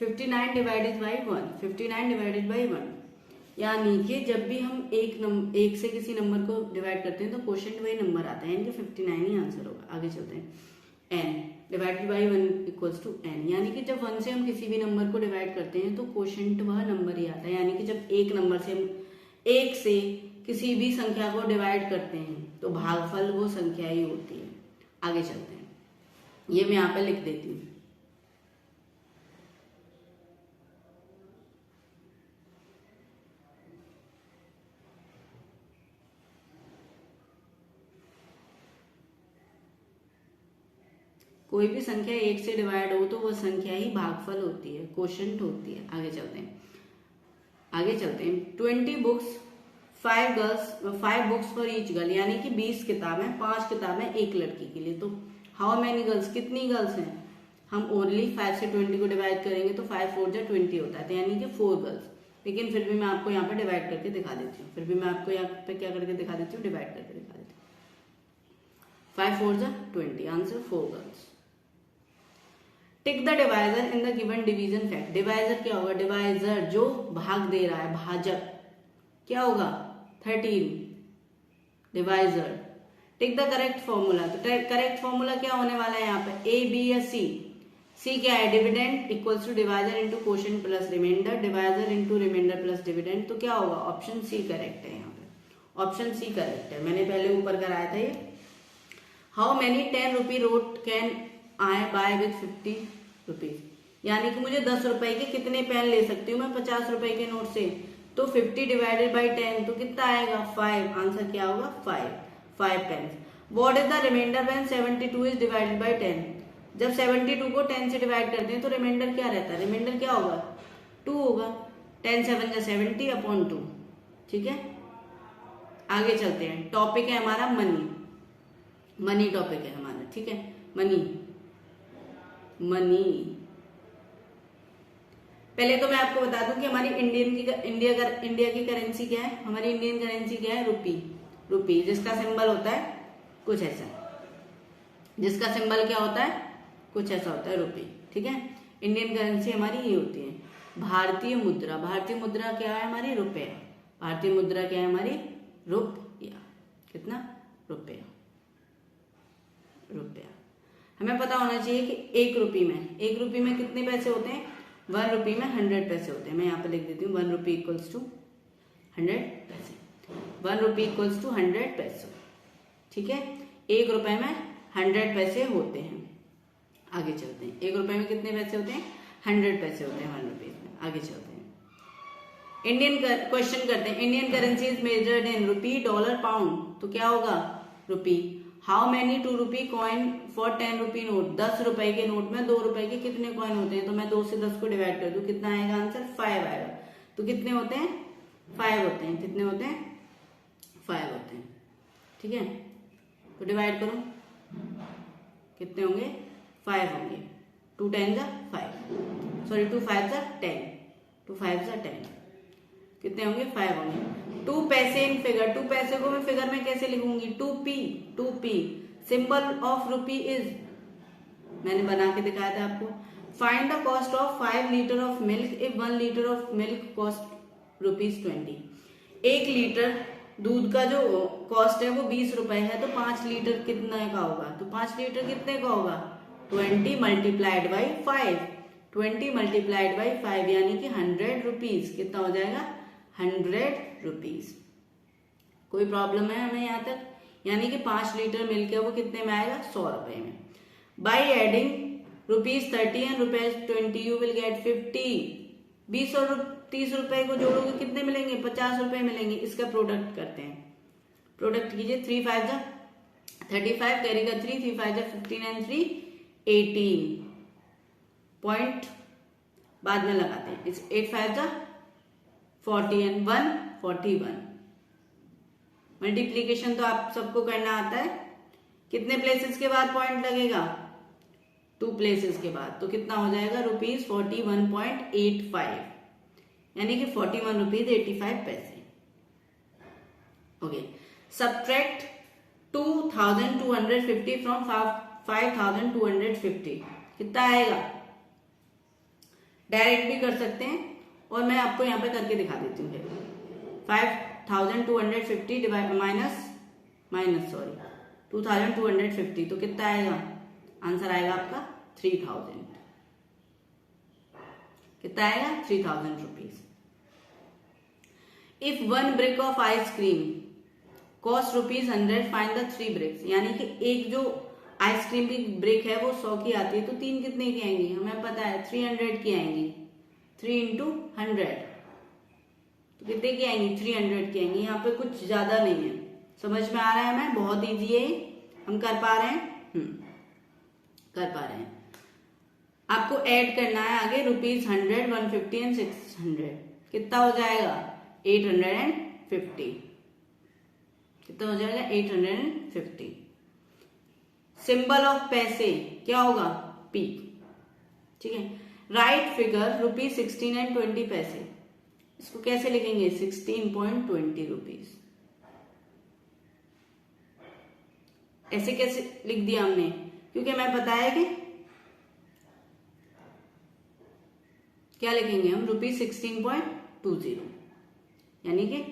$59 divided by 1, 59 divided by 1, यानी कि जब भी हम एक से किसी नंबर को डिवाइड करते हैं तो क्वोशिएंट वही नंबर आता है, यानी कि 59 ही आंसर होगा। आगे चलते हैं। n divided by 1 equals to n, यानी कि जब 1 से हम किसी भी नंबर को डिवाइड करते हैं तो क्वोशिएंट वह नंबर ही आता है। यानी कि जब एक नंबर से हम 1 से किसी भी संख्या को डिवाइड करते हैं तो भागफल वो संख्या ही होती है। आगे चलते हैं। ये मैं यहाँ पे लिख देती हूँ। कोई भी संख्या 1 से डिवाइड हो तो वो संख्या ही भागफल होती है, क्वोशिएंट होती है। आगे चलते हैं। 20 books 5 books for each girl, यानी कि 20 किताबें, 5 किताबें एक लड़की के लिए। तो हाउ मेनी गर्ल्स, कितनी गर्ल्स हैं? हम ओनली 5 से 20 को डिवाइड करेंगे तो 5 4 जा 20 होता है, यानी कि 4 गर्ल्स। लेकिन फिर भी मैं आपको यहाँ पे डिवाइड करके दिखा देती हूँ। क्या करके दिखा देती हूँ? डिवाइड करके दिखा देती हूँ। 5 4 जा 20, answer 4 girls. Tick the divisor in the given division fact. Divisor क्या होगा? डिवाइजर जो भाग दे रहा है, भाजक, क्या होगा? 13 divisor. Tick the correct formula. तो करेक्ट फॉर्मूला क्या होने वाला है यहाँ पे? ए, बी या सी? सी क्या है? Dividend equals to divisor into quotient plus remainder, divisor into remainder plus dividend. तो क्या होगा? ऑप्शन सी करेक्ट है। यहाँ पे ऑप्शन सी करेक्ट है। मैंने पहले ऊपर कराया था ये। How many 10 rupee note can I buy with 50 rupees, यानी कि मुझे 10 रुपए के कितने पेन ले सकती हूँ मैं 50 रुपए के नोट से, तो 50 डिवाइडेड बाई 10 तो कितना आएगा 5, आंसर क्या होगा 5 pen. What is the remainder when 72 is divided by 10, जब 72 को 10 से डिवाइड करते हैं तो रिमाइंडर क्या रहता है, रिमाइंडर क्या होगा 2 होगा, 10 7 जा 70 अपॉन 2। ठीक है, आगे चलते हैं। टॉपिक है हमारा मनी टॉपिक है हमारा। ठीक है, मनी। पहले तो मैं आपको बता दूं कि हमारी इंडिया की करेंसी क्या है, हमारी इंडियन करेंसी क्या है, रुपी, जिसका सिंबल होता है कुछ ऐसा, जिसका सिंबल क्या होता है कुछ ऐसा होता है, रुपी। ठीक है, इंडियन करेंसी हमारी ये होती है। भारतीय मुद्रा क्या है हमारी, रुपया। भारतीय मुद्रा क्या है हमारी, रुपया। कितना, रुपया। हमें पता होना चाहिए कि एक रुपये में कितने पैसे होते हैं, 1 रुपये में 100 पैसे होते हैं। मैं यहाँ पे लिख देती हूँ 1 रुपये इक्वल्स टू 100 पैसे, 1 रुपये इक्वल्स टू 100 पैसे। ठीक है, 1 रुपए में 100 पैसे होते हैं। आगे चलते हैं, 1 रुपए में कितने पैसे होते हैं, 100 पैसे होते हैं 1 रुपीज में। आगे चलते हैं, क्वेश्चन करते हैं। Indian currency is measured in rupee, dollar, pound, तो क्या होगा rupee. How many 2 rupee coin for 10 rupee note, 10 रुपए के नोट में 2 रुपए के कितने कॉइन होते हैं, तो मैं 2 से 10 को डिवाइड कर दूं, कितना आएगा आंसर 5 आएगा। तो कितने होते हैं 5 होते हैं, कितने होते हैं 5 होते हैं। ठीक है, तो डिवाइड करो, कितने होंगे 5 होंगे, 2 10 5, सॉरी 2 5 10, 2 5 10, कितने होंगे 5 होंगे। 2 पैसे इन फिगर, 2 पैसे को मैं फिगर में कैसे लिखूंगी, 2p। Symbol of rupee is, मैंने बना के दिखाया था आपको। Find the cost of 5 litre of milk if 1 litre of milk cost ₹20। 1 litre दूध का जो कॉस्ट है वो 20 रुपए है, तो 5 लीटर कितने का होगा, तो 5 लीटर कितने का होगा 20 मल्टीप्लाइड बाई 5, 20 मल्टीप्लाइड बाई 5 यानी कि 100 रुपीज। कितना हो जाएगा 100 रुपीज। कोई प्रॉब्लम है हमें यहाँ तक, यानी कि 5 लीटर मिल्क है वो कितने में आएगा 100 रुपए में। By adding ₹30 and ₹20 you will get 50। 20 और 30 रुपए को जोड़ोगे कितने मिलेंगे 50 रुपए मिलेंगे। इसका प्रोडक्ट करते हैं, प्रोडक्ट कीजिए। 3 5 जा 35, कैरी का 3, 3 5 जा 15 एंड 3 18 पॉइंट बाद में लगाते हैं। 8 5 जा 40 एंड 1 41। मल्टीप्लीकेशन तो आप सबको करना आता है। कितने प्लेसेस के बाद पॉइंट लगेगा 2 प्लेसेस के बाद, तो कितना हो जाएगा ₹41.85, यानी कि 41 रुपीज 85 पैसे। ओके, सब्ट्रैक्ट 2250 फ्रॉम 5250, कितना आएगा। डायरेक्ट भी कर सकते हैं और मैं आपको यहाँ पे करके दिखा देती हूँ। 5250 डिवाइड माइनस 2250, तो कितना आएगा, आंसर आएगा आपका 3000। कितना आएगा 3000 rupees. If 1 brick of ice cream cost ₹100, find the 3 bricks, यानी कि एक जो आइसक्रीम की ब्रिक है वो 100 की आती है, तो 3 कितने की आएंगी, हमें पता है 300 की आएंगी। 3 × 100 तो कितने की आएंगी 300 की आएंगी। यहाँ पे कुछ ज्यादा नहीं है, समझ में आ रहा है हमें, बहुत इजी है, हम कर पा रहे हैं, कर पा रहे हैं। आपको ऐड करना है आगे ₹100, 150 एंड 600, कितना हो जाएगा 850। कितना हो जाएगा 850। सिंबल ऑफ पैसे क्या होगा P। ठीक है, राइट फिगर ₹16 एंड 20 पैसे, इसको कैसे लिखेंगे 16.20 रुपीज। ऐसे कैसे लिख दिया हमने, क्योंकि हमें पता है कि क्या लिखेंगे हम ₹16.20, यानी कि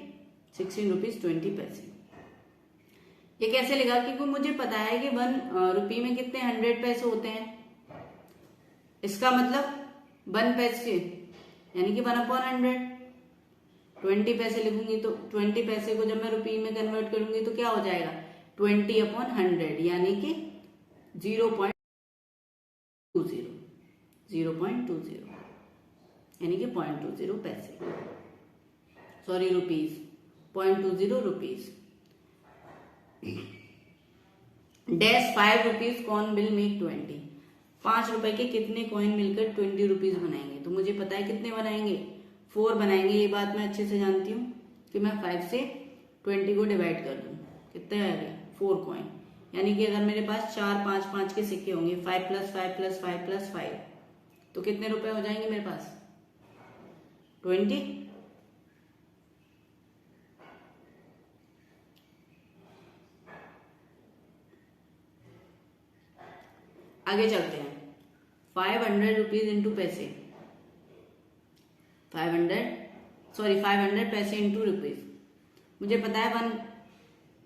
16 रुपीज 20 पैसे। ये कैसे लिखा, क्योंकि मुझे पता है कि 1 रुपये में कितने 100 पैसे होते हैं। इसका मतलब 1 पैसे यानी कि 1/100, 20 पैसे लिखूंगी तो 20 पैसे को जब मैं रुपये में कन्वर्ट करूंगी तो क्या हो जाएगा 20/100, यानी कि 0. 0.20 यानी कि 0.20 पैसे, sorry rupees, 0.20 rupees. Dash 5 rupees coin will make 20, 5 रुपए के कितने कॉइन मिलकर 20 रुपीज बनाएंगे? तो मुझे पता है कितने बनाएंगे, 4 बनाएंगे। ये बात मैं अच्छे से जानती हूँ कि मैं 5 से 20 को डिवाइड कर दूं, कितने आ गए 4 कॉइन। यानी कि अगर मेरे पास 4 5 5 के सिक्के होंगे, 5 + 5 + 5 + 5, तो कितने रुपए हो जाएंगे मेरे पास? 20। आगे चलते हैं। 500 रुपीज इंटू पैसे, 500 पैसे इंटू रुपीज। मुझे पता है 1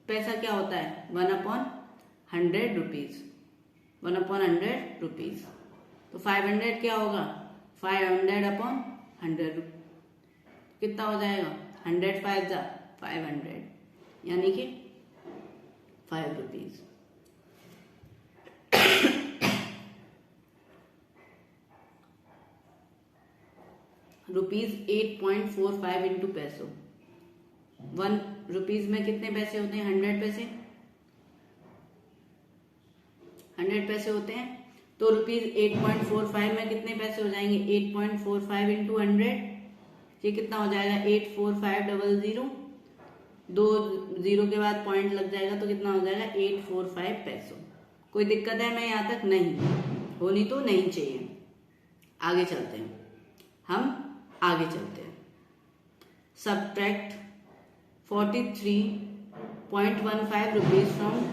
पैसा क्या होता है, 1/100 रुपीज, 1/100 रुपीज। तो 500 क्या होगा, 500/100, कितना हो जाएगा, 100 5 जा 500, यानी कि 5 रुपीज। रुपीज 8.45 इंटू पैसों, 1 रुपीज में कितने पैसे होते हैं, 100 पैसे, 100 पैसे होते हैं। तो रुपीज 8.45 में कितने पैसे हो जाएंगे, 8.45 इंटू 100, ये कितना हो जाएगा, 84500, 2 0 के बाद पॉइंट लग जाएगा तो कितना हो जाएगा, 845 पैसों। कोई दिक्कत है मैं यहाँ तक? नहीं, होनी तो नहीं चाहिए। आगे चलते हैं, हम आगे चलते हैं। सब्ट्रैक्ट 43.15 रुपीज फ्रॉम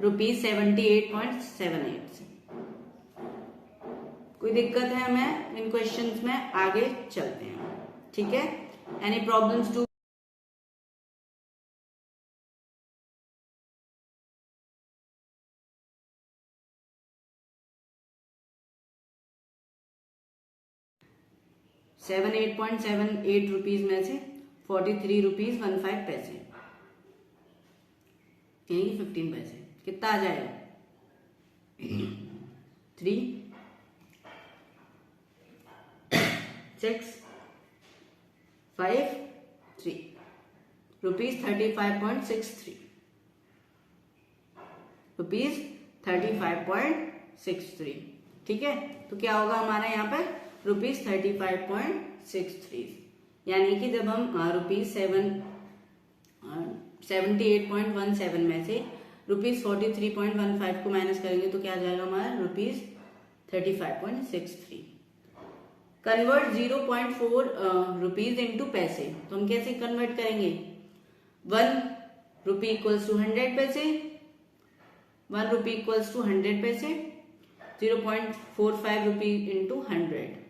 रुपीज 78.78 से। कोई दिक्कत है हमें इन क्वेश्चंस में? आगे चलते हैं, ठीक है। Any problems to? $78.78 रुपीज में से 43 रुपीज 15 पैसे, यानी 15 पैसे, कितना आ जाएगा, 3 6 5 3 रुपीज 35.63, रुपीज 35.63, ठीक है। तो क्या होगा हमारा यहाँ पर, रुपीज 35.63, यानी कि जब हम रुपीज 78.17 में से रुपीज 43.15 को माइनस करेंगे तो क्या आ जाएगा हमारा, रुपीज 35.63। कन्वर्ट 0.4 रुपीज इंटू पैसे, तो हम कैसे कन्वर्ट करेंगे, 1 रुपी इक्वल्स टू 100 पैसे, 1 रुपी इक्वल्स टू 100 पैसे, 0.45 रुपी इंटू 100,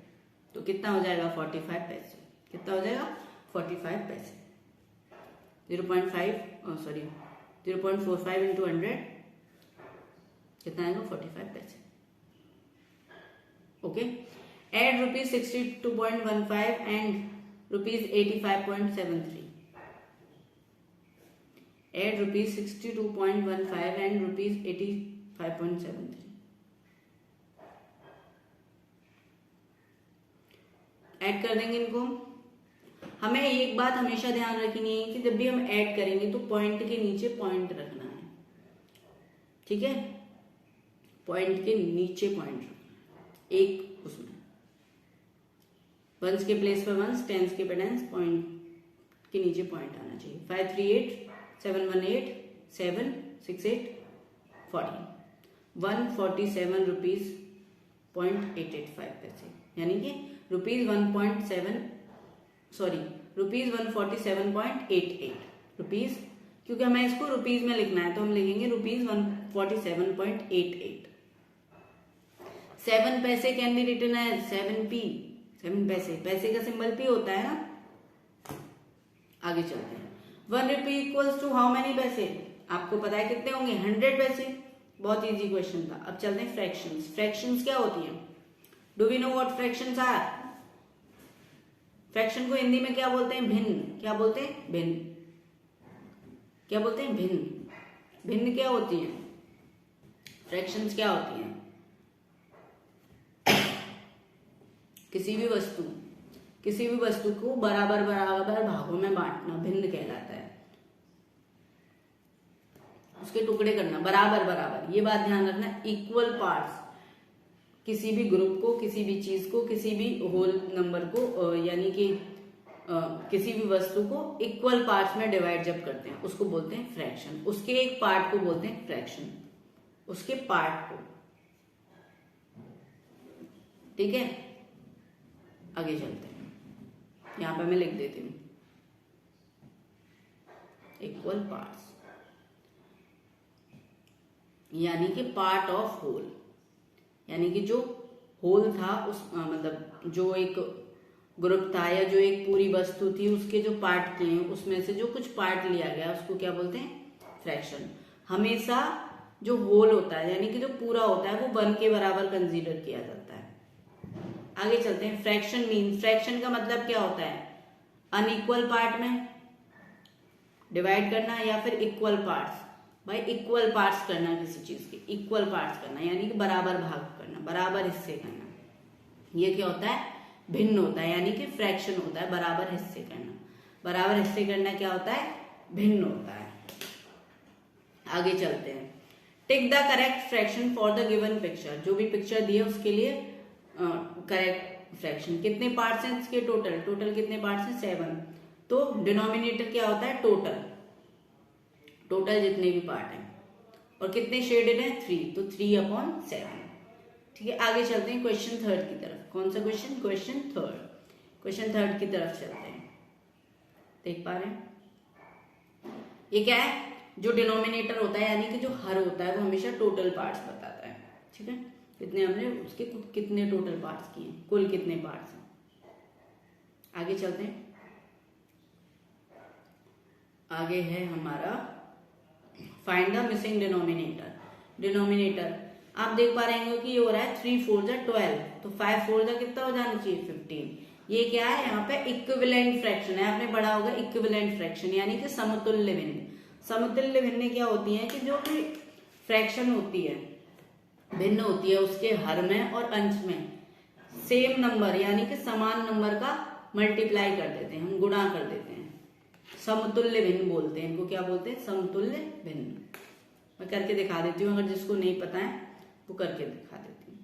तो कितना हो जाएगा, 45 पैसे, कितना हो जाएगा, 45 पैसे। 0.45 इंटू 100 कितना आएगा, 45 पैसे, okay. Add rupees 62.15 and rupees 85.73, add rupees 62.15 and rupees 85.73। Add कर देंगे इनको। हमें एक बात हमेशा ध्यान रखनी है कि जब भी हम ऐड करेंगे तो पॉइंट के नीचे पॉइंट रखना है, ठीक है, पॉइंट के नीचे पॉइंट रखना है, एक उसमें वंस के प्लेस पर वंस, टेंस के पे टेंस, पॉइंट के नीचे पॉइंट आना चाहिए। 538 718 768 14 147 रुपीज 0.885 पैसे, यानी कि रुपीज 147.88 रुपीज, क्योंकि हमें इसको रुपीज में लिखना है तो हम लिखेंगे रुपीज 147.88। 7 पैसे can be written as 7p, 7 पैसे, पैसे का सिंबल p होता है ना। आगे चलते हैं। 1 रुपी इक्वल्स टू हाउ मेनी पैसे, आपको पता है कितने होंगे, 100 पैसे, बहुत इजी क्वेश्चन था। अब चलते हैं फ्रैक्शंस। फ्रैक्शंस क्या होती हैं, do we know what fractions are? Fraction को हिंदी में क्या बोलते हैं, भिन्न। क्या बोलते हैं, भिन्न। क्या बोलते हैं, भिन्न। भिन्न क्या होती है, फ्रैक्शंस क्या होती हैं? किसी भी वस्तु को बराबर बराबर भागों में बांटना भिन्न कहलाता है। उसके टुकड़े करना बराबर बराबर, ये बात ध्यान रखना। इक्वल पार्ट्स, किसी भी ग्रुप को, किसी भी चीज को, किसी भी होल नंबर को यानी कि किसी भी वस्तु को इक्वल पार्ट्स में डिवाइड जब करते हैं उसको बोलते हैं फ्रैक्शन। उसके एक पार्ट को बोलते हैं फ्रैक्शन, उसके पार्ट को। ठीक है, आगे चलते हैं। यहां पे मैं लिख देती हूं इक्वल पार्ट्स, यानी कि पार्ट ऑफ होल, यानी कि जो होल था उस मतलब जो एक ग्रुप था या जो एक पूरी वस्तु थी उसके जो पार्ट किए उसमें से जो कुछ पार्ट लिया गया उसको क्या बोलते हैं फ्रैक्शन। हमेशा जो होल होता है यानी कि जो पूरा होता है वो 1 के बराबर कंसीडर किया जाता है। आगे चलते हैं। फ्रैक्शन मीन, फ्रैक्शन का मतलब क्या होता है? अनइक्वल पार्ट में डिवाइड करना या फिर इक्वल पार्ट्स। भाई इक्वल पार्ट्स करना, किसी चीज के इक्वल पार्ट्स करना यानी कि बराबर भाग करना, बराबर हिस्से करना। ये क्या होता है? भिन्न होता है, यानी कि फ्रैक्शन होता है बराबर हिस्से करना। बराबर हिस्से करना क्या होता है? भिन्न होता है। आगे चलते हैं। Take the correct fraction for the given picture. जो भी पिक्चर दी है उसके लिए करेक्ट फ्रैक्शन। कितने पार्ट्स हैं इसके? टोटल कितने पार्ट्स हैं? 7। तो डिनोमिनेटर क्या होता है? टोटल जितने भी पार्ट हैं। और कितने शेडेड हैं? 3। तो 3/7। ठीक है, आगे चलते हैं क्वेश्चन 3 की तरफ। कौन सा क्वेश्चन? क्वेश्चन 3। क्वेश्चन 3 की तरफ चलते हैं। देख पा रहे हैं ये क्या है? जो डिनोमिनेटर होता है यानी कि जो हर होता है वो हमेशा टोटल पार्ट्स बताता है। ठीक है, कितने हमने उसके कितने टोटल पार्ट्स किए, कुल कितने पार्ट्स हैं। आगे चलते हैं। आगे है हमारा फाइंड द मिसिंग डिनोमिनेटर। आप देख पा रहे हैं कि ये हो रहा है 3 4 12, तो 5 4 कितना हो जाना चाहिए? 15। ये क्या है? यहाँ पे इक्विवेलेंट फ्रैक्शन है। आपने पढ़ा होगा इक्विवेलेंट फ्रैक्शन यानी कि समतुल्य भिन्न। समतुल्य भिन्न क्या होती है? कि जो भी फ्रैक्शन होती है, भिन्न होती है, उसके हर में और अंश में सेम नंबर यानी कि समान नंबर का मल्टीप्लाई कर देते हैं, हम गुणा कर देते हैं। समतुल्य भिन्न बोलते हैं इनको। क्या बोलते हैं? समतुल्य भिन्न। मैं करके दिखा देती हूँ, अगर जिसको नहीं पता है वो करके दिखा देती हूँ।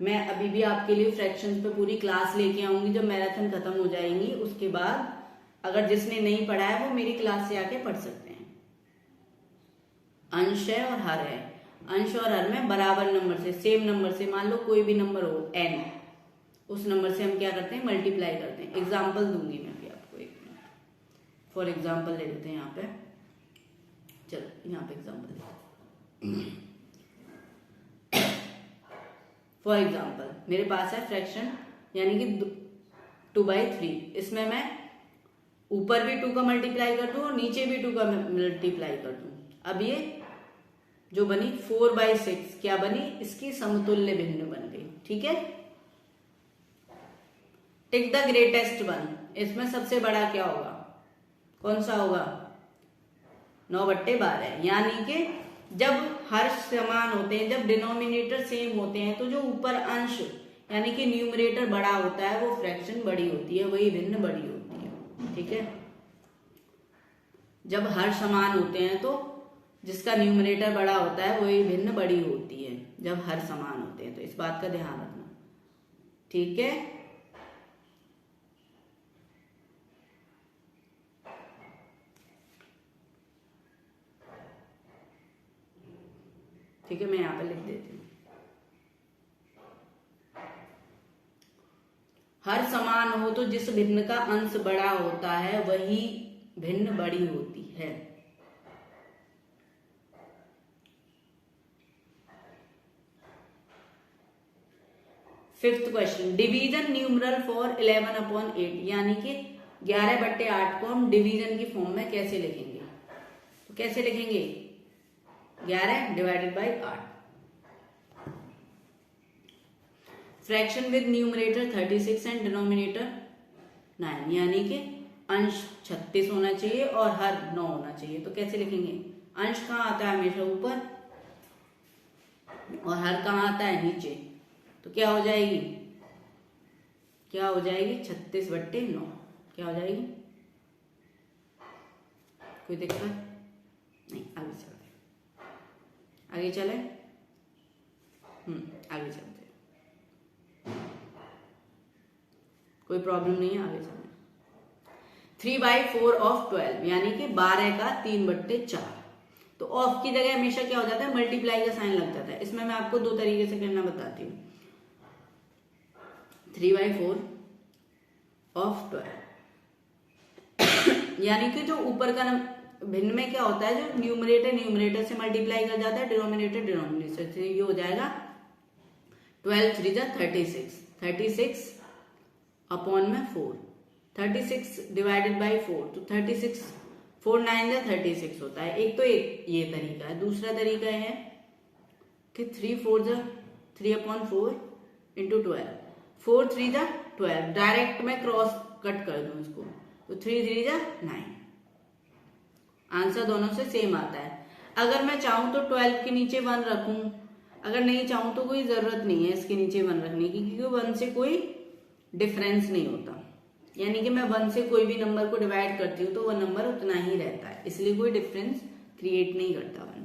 मैं अभी भी आपके लिए फ्रैक्शंस पे पूरी क्लास लेके आऊंगी जब मैराथन खत्म हो जाएंगी। उसके बाद अगर जिसने नहीं पढ़ा है वो मेरी क्लास से आके पढ़ सकते हैं। अंश है और हर है। अंश और हर में बराबर नंबर से, सेम नंबर से, मान लो कोई भी नंबर हो n, उस नंबर से हम क्या करते हैं? मल्टीप्लाई करते हैं। एग्जाम्पल दूंगी मैं भी आपको, एक मिनट। फॉर एग्जाम्पल ले लेते हैं यहाँ पे। चलो यहाँ पे एग्जाम्पल लेते हैं। फॉर एग्जाम्पल मेरे पास है फ्रैक्शन यानी कि 2/3। इसमें मैं ऊपर भी 2 का मल्टीप्लाई कर दूं और नीचे भी 2 का मल्टीप्लाई कर दूं। अब ये जो बनी 4/6 क्या बनी? इसकी समतुल्य भिन्न बन गई। ठीक है, टेक द ग्रेटेस्ट वन। इसमें सबसे बड़ा क्या होगा? कौन सा होगा? 9/12। यानी कि जब हर समान होते हैं, जब डिनोमिनेटर सेम होते हैं, तो जो ऊपर अंश यानी कि न्यूमरेटर बड़ा होता है वो फ्रैक्शन बड़ी होती है, वही भिन्न बड़ी होती है। ठीक है, जब हर समान होते हैं तो जिसका न्यूमरेटर बड़ा होता है वही भिन्न बड़ी होती है, जब हर समान होते हैं। तो इस बात का ध्यान रखना। ठीक है, ठीक है, मैं यहां पे लिख देती हूँ। हर समान हो तो जिस भिन्न का अंश बड़ा होता है वही भिन्न बड़ी होती है। Fifth question, division numeral for 11/8 यानी कि 11/8 को हम डिवीजन की फॉर्म में कैसे लिखेंगे? तो कैसे लिखेंगे? 11 divided by 8। Fraction with numerator 36 and denominator 9 यानी कि अंश 36 होना चाहिए और हर 9 होना चाहिए। तो कैसे लिखेंगे? अंश कहाँ आता है? हमेशा ऊपर, और हर कहाँ आता है? नीचे। तो क्या हो जाएगी? क्या हो जाएगी 36/9। क्या हो जाएगी? कोई दिक्कत नहीं, आगे चलते, आगे चले। आगे चलते, कोई प्रॉब्लम नहीं है, आगे चलते। 3/4 ऑफ 12 यानी कि 12 का 3/4। तो ऑफ की जगह हमेशा क्या हो जाता है, मल्टीप्लाई का साइन लग जाता है। इसमें मैं आपको दो तरीके से करना बताती हूँ। 3/4 ऑफ 12 यानी कि जो ऊपर का भिन्न में क्या होता है, जो न्यूमरेटर से मल्टीप्लाई कर जाता है, डिनोमिनेटर से। ये हो जाएगा 12 3 जा 36 अपॉन में 4, 36 डिवाइडेड बाई 4, तो 36 4 9 जा 36 होता है। एक तो एक ये तरीका है। दूसरा तरीका है कि 3 4 जा 3/4 इंटू 12, 4 3 जा 12, डायरेक्ट में क्रॉस कट कर दूं इसको, तो 3 3 जा 9। आंसर दोनों से सेम आता है। अगर मैं चाहूं तो 12 के नीचे 1 रखूं, अगर नहीं चाहूं तो कोई जरूरत नहीं है इसके नीचे 1 रखने की, क्योंकि 1 से कोई डिफरेंस नहीं होता। यानी कि मैं 1 से कोई भी नंबर को डिवाइड करती हूँ तो वह नंबर उतना ही रहता है, इसलिए कोई डिफरेंस क्रिएट नहीं करता 1।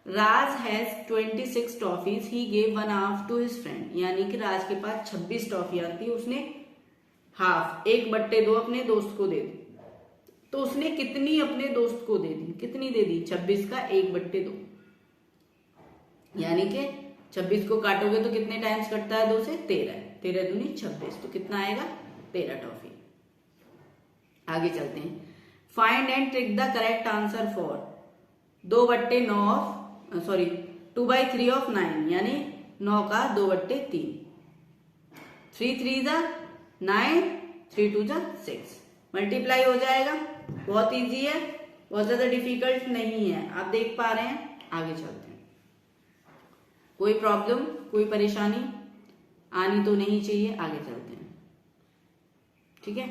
Raj has 26 toffees, he gave 1/2 to his friend. यानी कि राज के पास 26 टॉफियां थी, उसने हाफ 1/2 अपने दोस्त को दे दी। तो उसने कितनी अपने दोस्त को दे दी? कितनी दे दी? 26 का 1/2। यानी कि 26 को काटोगे तो कितने टाइम्स कटता है? 2 से 13, 13 दूनी 26, तो कितना आएगा? 13 टॉफी। आगे चलते हैं। Find and trick the correct answer for 2/9 of 2/3 of 9, यानी 9 का 2/3। 3 3 जा 9, 3 2 जा 6, मल्टीप्लाई हो जाएगा। बहुत इजी है, बहुत ज्यादा डिफिकल्ट नहीं है, आप देख पा रहे हैं। आगे चलते हैं। कोई प्रॉब्लम, कोई परेशानी आनी तो नहीं चाहिए। आगे चलते हैं, ठीक है।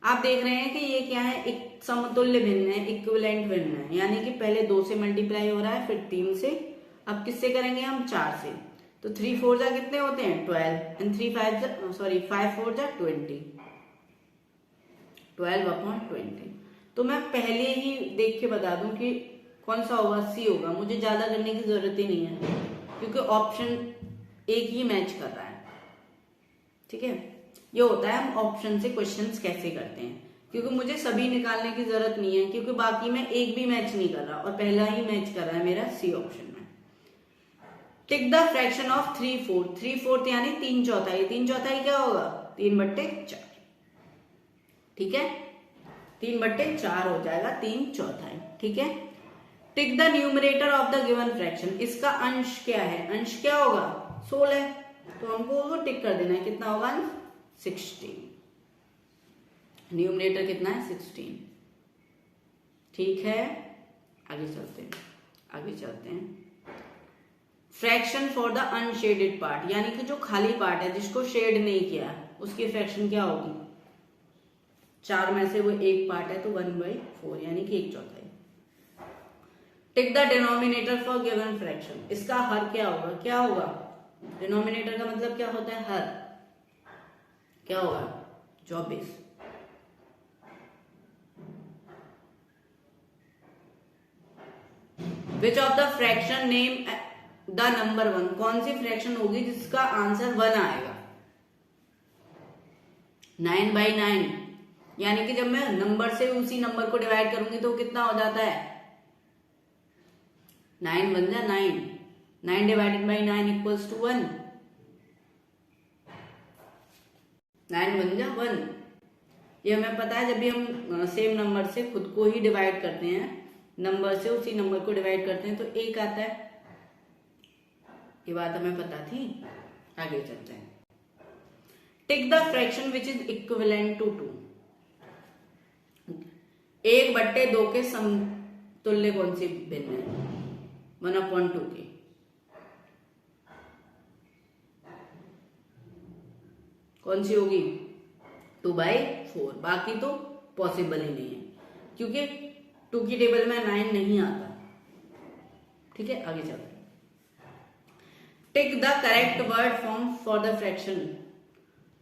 आप देख रहे हैं कि ये क्या है, एक समतुल्य भिन्न है, इक्विवेलेंट भिन्न है। यानी कि पहले 2 से मल्टीप्लाई हो रहा है, फिर 3 से, अब किससे करेंगे हम? 4 से। तो 3 4 जा कितने होते हैं? 12, एंड 5 4 जा 20, 12/20। तो मैं पहले ही देख के बता दूं कि कौन सा होगा, सी होगा। मुझे ज्यादा करने की जरूरत ही नहीं है, क्योंकि ऑप्शन एक ही मैच कर रहा है, ठीक है। ये होता है हम ऑप्शन से क्वेश्चंस कैसे करते हैं, क्योंकि मुझे सभी निकालने की जरूरत नहीं है, क्योंकि बाकी में एक भी मैच नहीं कर रहा और पहला ही मैच कर रहा है मेरा सी ऑप्शन में। टिक द फ्रैक्शन ऑफ 3/4, 3/4 यानी 3/4। 3/4 क्या होगा? 3/4, ठीक है। 3/4 हो जाएगा 3/4, ठीक है। Tick the numerator of the given fraction, इसका अंश क्या है? अंश क्या होगा? 16, तो हमको वो टिक कर देना है। कितना होगा? 16। न्यूमरेटर कितना है? 16, ठीक है। आगे चलते हैं, आगे चलते हैं। Fraction for the unshielded part, यानी कि जो खाली पार्ट है, जिसको शेड नहीं किया, उसकी फ्रैक्शन क्या होगी? 4 में से वो एक पार्ट है, तो 1/4 यानी कि 1/4। Tick the denominator for given fraction, इसका हर क्या होगा? क्या होगा? डिनोमिनेटर का मतलब क्या होता है? हर। क्या होगा? 24। विच of the fraction name the number 1, कौन सी फ्रैक्शन होगी जिसका आंसर 1 आएगा? 9/9, यानी कि जब मैं नंबर से उसी नंबर को डिवाइड करूंगी तो कितना हो जाता है? 9 1 जा 9, 9 डिवाइडेड बाई 9 इक्वल्स टू 1, 9 1 जा 1। ये हमें पता है, जब भी हम सेम नंबर से खुद को ही डिवाइड करते हैं, नंबर से उसी नंबर को डिवाइड करते हैं, तो 1 आता है। ये बात हमें पता थी। आगे चलते हैं। Tick the fraction which is equivalent to 2, 1/2 के समतुल्य कौन सी भिन्न है? 1/2 के। कौन सी होगी? 2/4। बाकी तो पॉसिबल ही नहीं है, क्योंकि 2 की टेबल में 9 नहीं आता, ठीक है। आगे चलते हैं। Tick the correct word form for the fraction,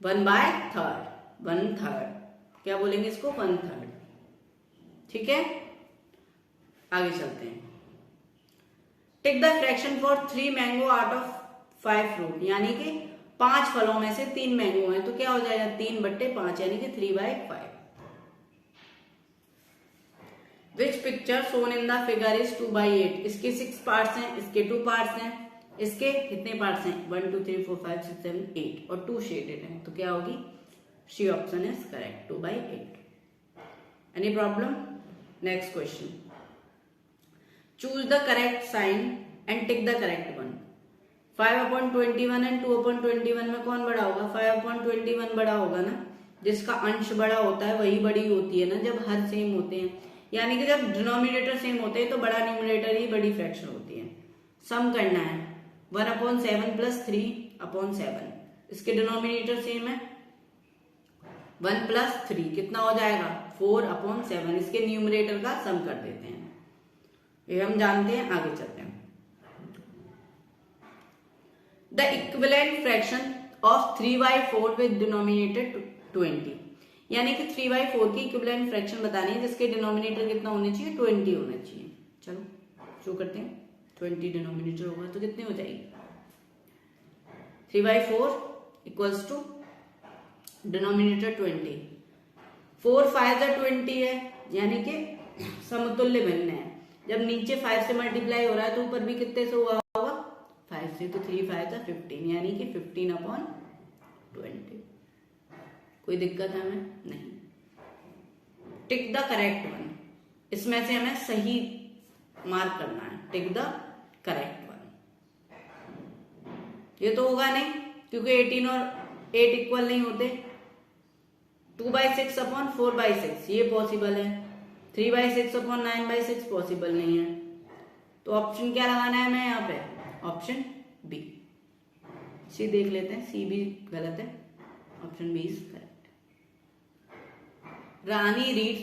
1/3, 1/3 क्या बोलेंगे इसको, 1/3। ठीक है, आगे चलते हैं। Take the fraction for 3 mango out of 5 fruit, यानी कि 5 फलों में से 3 मैंगो हैं, तो क्या हो जाएगा 3/5 यानी कि 3/5। Which picture shown in the figure is 2/8, इसके 6 पार्ट्स हैं, इसके 2 पार्ट्स हैं, इसके कितने पार्ट्स हैं 1 2 3 4 5 6 7 8 और 2 शेडेड हैं, तो क्या होगी, C option is correct, 2/8। Any problem? Next question, choose the correct sign and tick the correct one. 5/21 and 2/21 में कौन बड़ा होगा, 5/21 बड़ा होगा ना, जिसका अंश बड़ा होता है वही बड़ी होती है ना जब हर सेम होते हैं, यानी कि जब डिनोमिनेटर सेम होते हैं तो बड़ा न्यूमरेटर ही बड़ी फ्रैक्शन होती है। सम करना है 1/7 + 3/7, इसके डिनोमिनेटर सेम है 1 + 3 कितना हो जाएगा 4/7, इसके न्यूमरेटर का सम कर देते हैं, ये हम जानते हैं। आगे चलते हैं, the equivalent fraction of 3/4 with denominator 20, यानी कि 3/4 की इक्विवेलेंट फ्रैक्शन बतानी है जिसके डिनोमिनेटर कितना होना चाहिए 20 होना चाहिए। चलो शुरू करते हैं, 20 डिनोमिनेटर होगा तो कितने हो जाएगी 3/4 इक्वल्स टू डिनोमिनेटर 20, 4 5 20 है, यानी कि समतुल्य भिन्न है, जब नीचे 5 से मल्टीप्लाई हो रहा है तो ऊपर भी कितने से हुआ होगा 5 से, तो 3 5 15 यानी कि 15/20। कोई दिक्कत है हमें नहीं। टिक द करेक्ट वन, इसमें से हमें सही मार्क करना है, टिक द करेक्ट वन। ये तो होगा नहीं क्योंकि 18 और 8 इक्वल नहीं होते, 2/6/4/6 ये पॉसिबल है, 3/6/9/6 पॉसिबल नहीं है, तो ऑप्शन क्या लगाना है हमें यहाँ पे, ऑप्शन बी। सी देख लेते हैं, सी भी गलत है, option B is correct. Rani reads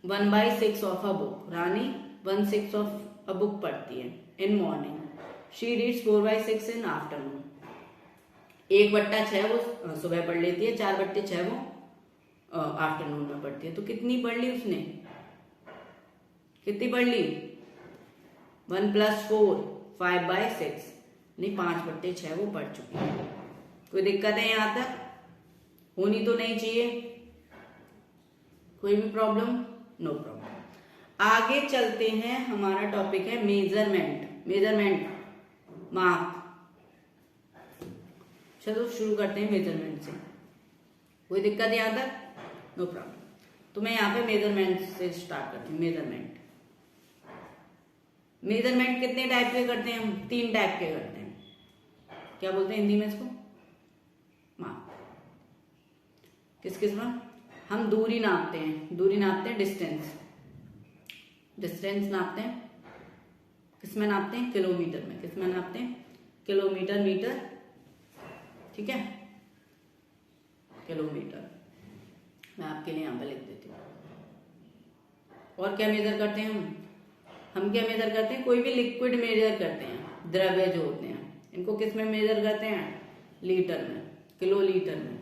1/6 of a book, Rani 1/6 of a book पढ़ती है in morning, she reads 4/6 in afternoon. 1/6 वो सुबह पढ़ लेती है, 4/6 वो आफ्टरनून में पढ़ती है, तो कितनी पढ़ ली उसने, कितनी पढ़ ली 1 + 4 5/6, नहीं 5/6 वो पढ़ चुकी है। कोई दिक्कत है यहाँ तक, होनी तो नहीं चाहिए, कोई भी प्रॉब्लम, नो प्रॉब्लम। आगे चलते हैं, हमारा टॉपिक है मेजरमेंट, मेजरमेंट माप। चलो शुरू करते हैं मेजरमेंट से, कोई दिक्कत यहाँ तक, नो प्रॉब्लम। तो मैं यहाँ पे मेजरमेंट से स्टार्ट करती हूँ। मेजरमेंट, मेजरमेंट कितने टाइप के करते हैं हम, 3 टाइप के करते हैं। क्या बोलते हैं हिंदी में इसको, माप। किस किस में हम दूरी नापते हैं, दूरी नापते हैं, डिस्टेंस, डिस्टेंस नापते हैं, किसमें नापते हैं किलोमीटर में, किसमें नापते हैं किलोमीटर, मीटर, ठीक है किलोमीटर, मैं आपके लिए यहाँ पे लिख देती हूँ। और क्या मेजर करते हैं हम क्या मेजर करते हैं, कोई भी लिक्विड मेजर करते हैं, द्रव्य जो होते हैं इनको किस में मेजर करते हैं, लीटर में, किलो लीटर में,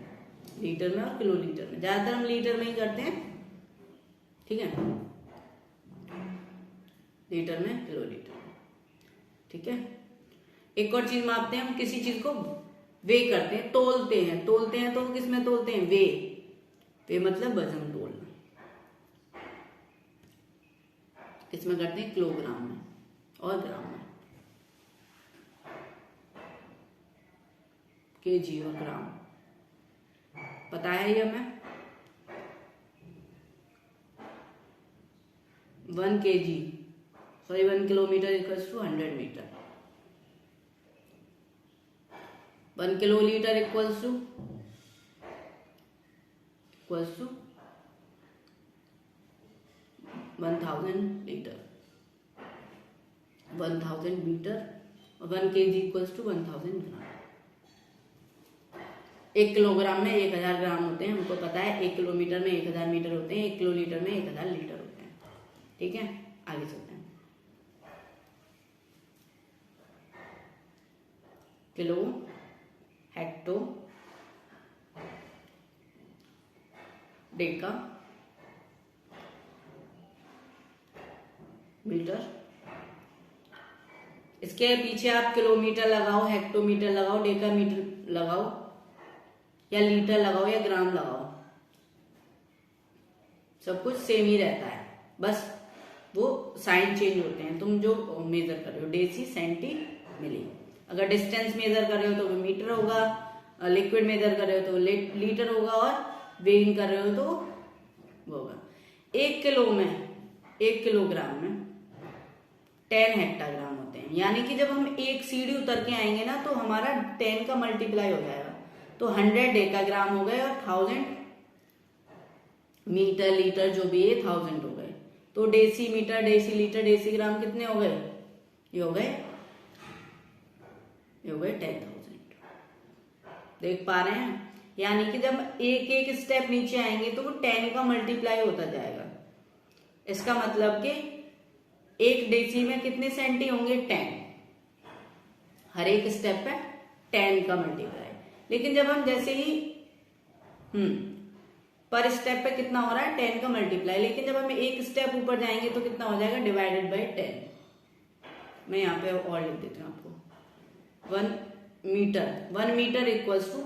लीटर में और किलो लीटर में, ज्यादातर हम लीटर में ही करते हैं, ठीक है लीटर में, किलो लीटर, ठीक है। एक और चीज मापते हैं हम, किसी चीज को वे करते हैं, तोलते हैं, तोलते हैं तो किस में तोलते हैं, वे, वे मतलब वजन तोलना, किसमें करते हैं किलोग्राम में और ग्राम में, केजी और ग्राम, पता है ये हमें। 1 kg, sorry 1 kilometre equals to 100 metre, 1 kilolitre equals to 1000 litre, 1000 metre, 1 kg equals to 1000 gram. 1 kilogram में 1000 ग्राम होते हैं, हमको पता है। 1 किलोमीटर में 1000 मीटर होते हैं, 1 किलोलीटर में 1000 लीटर होते हैं, ठीक है। आगे चलते हैं, किलो, हेक्टो, डेका मीटर। इसके पीछे आप किलोमीटर लगाओ, हेक्टोमीटर लगाओ, डेकामीटर लगाओ, या लीटर लगाओ, या ग्राम लगाओ, सब कुछ सेम ही रहता है, बस वो साइन चेंज होते हैं। तुम जो मेजर कर रहे हो डेसी, सेंटी, मिली। अगर डिस्टेंस मेजर कर रहे हो तो वो मीटर होगा, लिक्विड मेजर कर रहे हो तो लीटर होगा, और वेइंग कर रहे हो तो वो होगा। 1 किलो में, 1 किलोग्राम में 10 हेक्टाग्राम होते हैं। यानी कि जब हम एक सीढ़ी उतर के आएंगे ना तो हमारा 10 का मल्टीप्लाई हो जाएगा, तो 100 डेकाग्राम हो गए, और 1000 मीटर, लीटर जो भी है 1000 हो गए। तो decimetre, decilitre, decigram कितने हो गए? ये हो गए 10,000। देख पा रहे हैं? यानी कि जब एक एक स्टेप नीचे आएंगे तो वो 10 का मल्टीप्लाई होता जाएगा। इसका मतलब कि एक डेसी में कितने सेंटी होंगे? 10। हर एक स्टेप पे 10 का मल्टीप्लाई। लेकिन जब हम जैसे ही पर स्टेप पे कितना हो रहा है? 10 का मल्टीप्लाई। लेकिन जब हम एक स्टेप ऊपर जाएंगे तो कितना हो जाएगा? Divided by 10। मैं यहाँ पे और लिख देती हूँ आपको। 1 metre equals to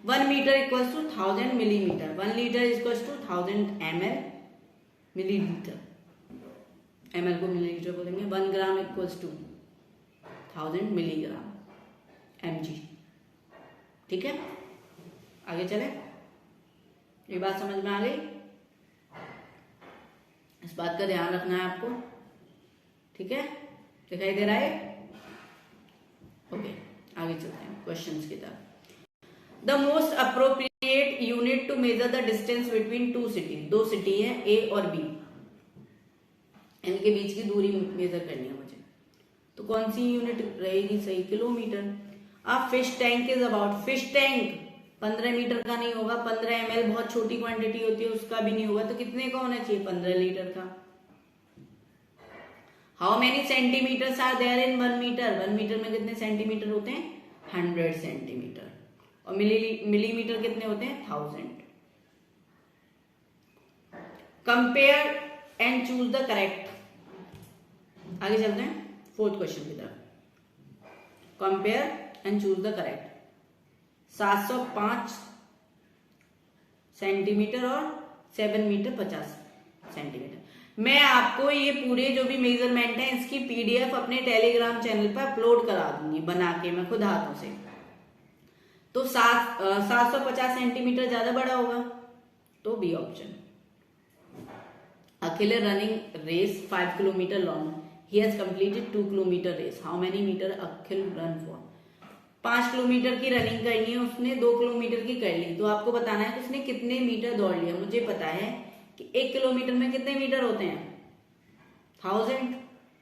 1 metre equals to 1000 millimetre. 1 litre equals to 1000 ml millilitre. ml को मिलीलीटर बोलेंगे। 1 gram equals to 1000 milligram mg। ठीक है, आगे चले। ये बात समझ में आ गई? इस बात का ध्यान रखना है आपको। ठीक है, दिखाई दे रहा है? ओके, आगे चलते हैं क्वेश्चंस की तरफ। The most appropriate unit to measure the distance between two city. 2 city है ए और बी, इनके बीच की दूरी मेजर करनी है मुझे, तो कौन सी यूनिट रहेगी सही? किलोमीटर। अब fish tank is about, fish tank 15 metre का नहीं होगा, 15 ml बहुत छोटी क्वांटिटी होती है, उसका भी नहीं होगा, तो कितने का होना चाहिए? 15 लीटर का। How many centimetres are there in 1 metre? 1 metre में कितने सेंटीमीटर होते हैं? 100 सेंटीमीटर। और मिलीमीटर कितने होते हैं? 1000। Compare and choose the correct. आगे चलते हैं 4th क्वेश्चन की तरफ। Compare and choose the correct. 705 centimetre और 7 मीटर 50 सेंटीमीटर। मैं आपको ये पूरे जो भी मेजरमेंट है इसकी पीडीएफ अपने टेलीग्राम चैनल पर अपलोड करा दूंगी बना के, मैं खुद हाथों से। तो 750 सेंटीमीटर ज्यादा बड़ा होगा, तो B option. Akhil running race 5 kilometre long, he has completed 2 kilometre race. How many metre Akhil run for? 5 kilometre की रनिंग करनी है, उसने 2 किलोमीटर की कर ली, तो आपको बताना है कि उसने कितने मीटर दौड़ लिया। मुझे पता है कि 1 किलोमीटर में कितने मीटर होते हैं? 1000।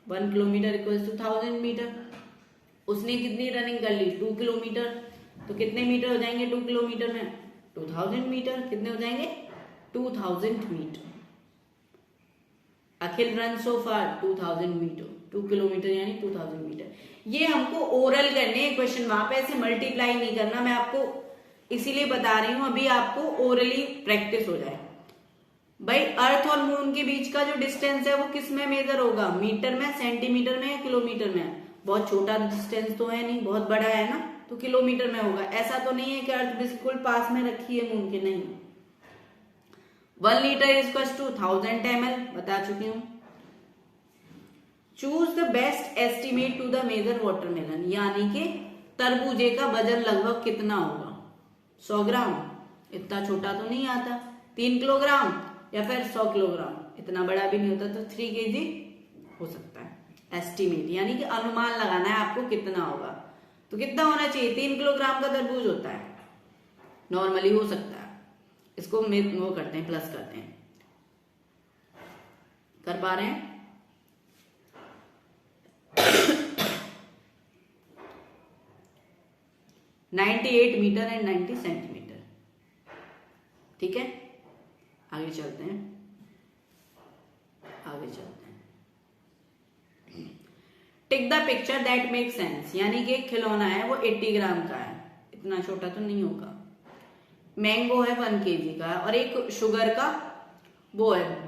1 किलोमीटर इक्वल्स टू 1000 मीटर। उसने कितनी रनिंग कर ली? 2 किलोमीटर। तो कितने मीटर हो जाएंगे 2 किलोमीटर में? 2000 मीटर। कितने हो जाएंगे? 2000 मीटर। अखिल रन सो फार 2000 मीटर। 2 किलोमीटर यानी 2000 मीटर। ये हमको ओरल करने हैं क्वेश्चन, वहां पे ऐसे मल्टीप्लाई नहीं करना। मैं आपको इसीलिए बता रही हूं, अभी आपको ओरली प्रैक्टिस हो जाए। भाई अर्थ और मून के बीच का जो डिस्टेंस है वो किस में मेजर होगा? मीटर में, सेंटीमीटर में, या किलोमीटर में? बहुत छोटा डिस्टेंस तो है नहीं, बहुत बड़ा है ना, तो किलोमीटर में होगा। ऐसा तो नहीं है कि अर्थ बिल्कुल पास में रखी है मून के, नहीं। 1 litre is equal to 1000 ml, बता चुकी हूं। Choose the best estimate to the measure watermelon, यानी कि तरबूजे का वजन लगभग कितना होगा? 100 ग्राम। इतना छोटा तो नहीं आता। 3 किलोग्राम या फिर 100 किलोग्राम, इतना बड़ा भी नहीं होता, तो 3 kg हो सकता है। एस्टिमेट यानी कि अनुमान लगाना है आपको कितना होगा। तो कितना होना चाहिए? 3 किलोग्राम का तरबूज होता है, नॉर्मली हो सकता है। इसको वो करते हैं, प्लस करते हैं। कर पा रहे हैं? 98 मीटर एंड 90 सेंटीमीटर। ठीक है, आगे चलते हैं। Tick the picture that make sense, यानी कि एक खिलौना है वो 80 ग्राम का है, इतना छोटा तो नहीं होगा। मैंगो है 1 kg का, और एक शुगर का वो है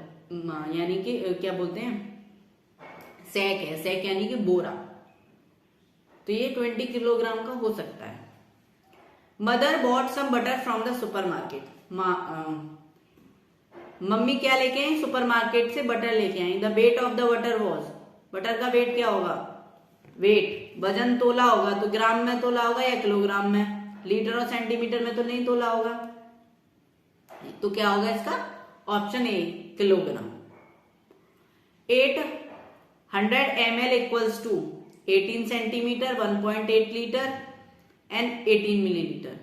यानी कि क्या बोलते हैं, सैक है, सैक यानी कि बोरा, तो ये 20 किलोग्राम का हो सकता है। Mother bought some butter from the supermarket, मम्मी क्या लेके आई, सुपर मार्केट से बटर लेके आई। The weight of the butter was, butter का वेट क्या होगा, वेट वजन तोला होगा तो ग्राम में तोला होगा या किलोग्राम में, लीटर और सेंटीमीटर में तो नहीं तोला होगा, तो क्या होगा इसका option A kilogram. 800 ml equals to 18 centimetre, 1.8 litre and 18 millilitre.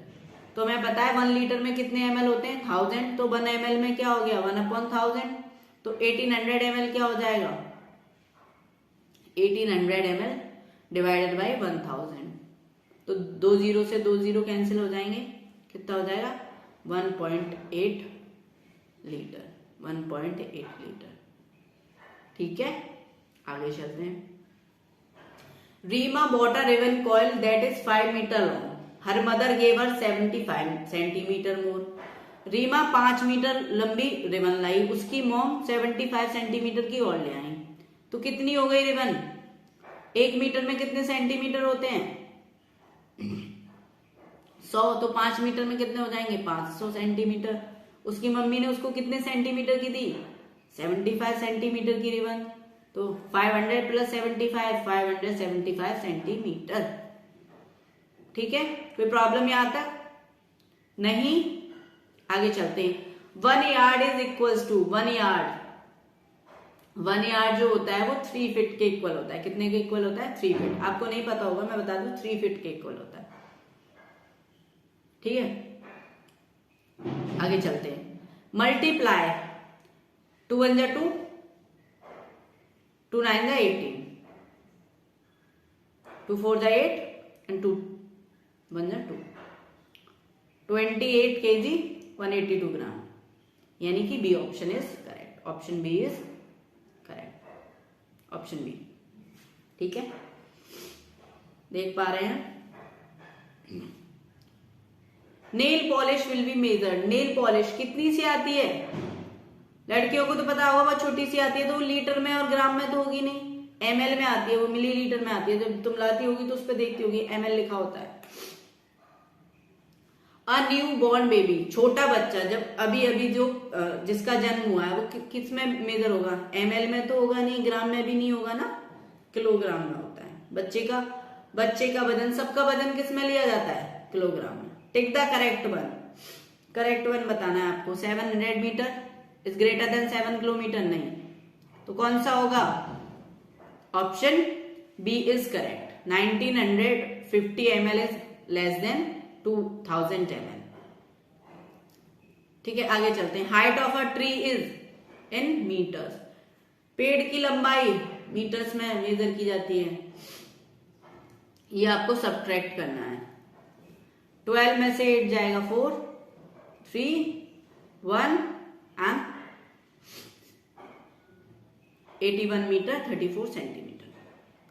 तो हमें पता है 1 लीटर में कितने ml होते हैं, 1000, तो 1 ml में क्या हो गया 1/1000, तो 1800 ml क्या हो जाएगा 1800 ml डिवाइडेड बाई 1000, तो 2 जीरो से 2 जीरो कैंसिल हो जाएंगे, कितना हो जाएगा 1.8 लीटर, 1.8 लीटर। ठीक है, आगे चलते हैं। Reema bought a ribbon coil that is 5 metre long, her mother gave her 75 centimetre more. Reema 5 metre लंबी रिबन लाई, उसकी मॉम 75 सेंटीमीटर की और ले आई, तो कितनी हो गई रिबन, 1 मीटर में कितने सेंटीमीटर होते हैं 100, तो 5 मीटर में कितने हो जाएंगे 500 सेंटीमीटर। उसकी मम्मी ने उसको कितने सेंटीमीटर की दी 75 सेंटीमीटर की रिबन, तो 500 प्लस 75 575 सेंटीमीटर। ठीक है, कोई प्रॉब्लम यहाँ तक नहीं, आगे चलते हैं। 1 yard is equals to 1 yard, 1 yard जो होता है वो 3 फीट के इक्वल होता है, कितने के इक्वल होता है 3 फीट, आपको नहीं पता होगा मैं बता दूं 3 फीट के इक्वल होता है। ठीक है, आगे चलते हैं। मल्टीप्लाई 2 1 जा 2, 2 9 जा 18, 2 4 जा 8 एंड 2 1 जा 2, 28 kg 182 ग्राम, यानी कि B option is correct, option B is correct, option B. ठीक है, देख पा रहे हैं। Nail polish will be measured, nail polish कितनी सी आती है, लड़कियों को तो पता होगा बहुत छोटी सी आती है, तो वो लीटर में और ग्राम में तो होगी नहीं, ml में आती है, वो मिलीलीटर में आती है, जब तुम लाती होगी तो उस पर देखती होगी ml लिखा होता है। अ न्यू बॉर्न बेबी, छोटा बच्चा जब अभी अभी जो जिसका जन्म हुआ है वो किस में मेजर होगा, ml में तो होगा नहीं, ग्राम में भी नहीं होगा ना, किलोग्राम में होता है। बच्चे का वजन, सबका वजन किस में लिया जाता है किलोग्राम में। Tick the correct one, correct one बताना है आपको। 700 metre is greater than 7 kilometre, नहीं, तो कौन सा होगा option B is correct. 1950 ml is less than 2000 ml। ठीक है, आगे चलते हैं। Height of a tree is in metres, पेड़ की लंबाई मीटर्स में मेजर की जाती है, ये आपको सब्ट्रैक्ट करना है। 12 में से 8 जाएगा 4 3 1 एंड 81 मीटर 34 सेंटीमीटर,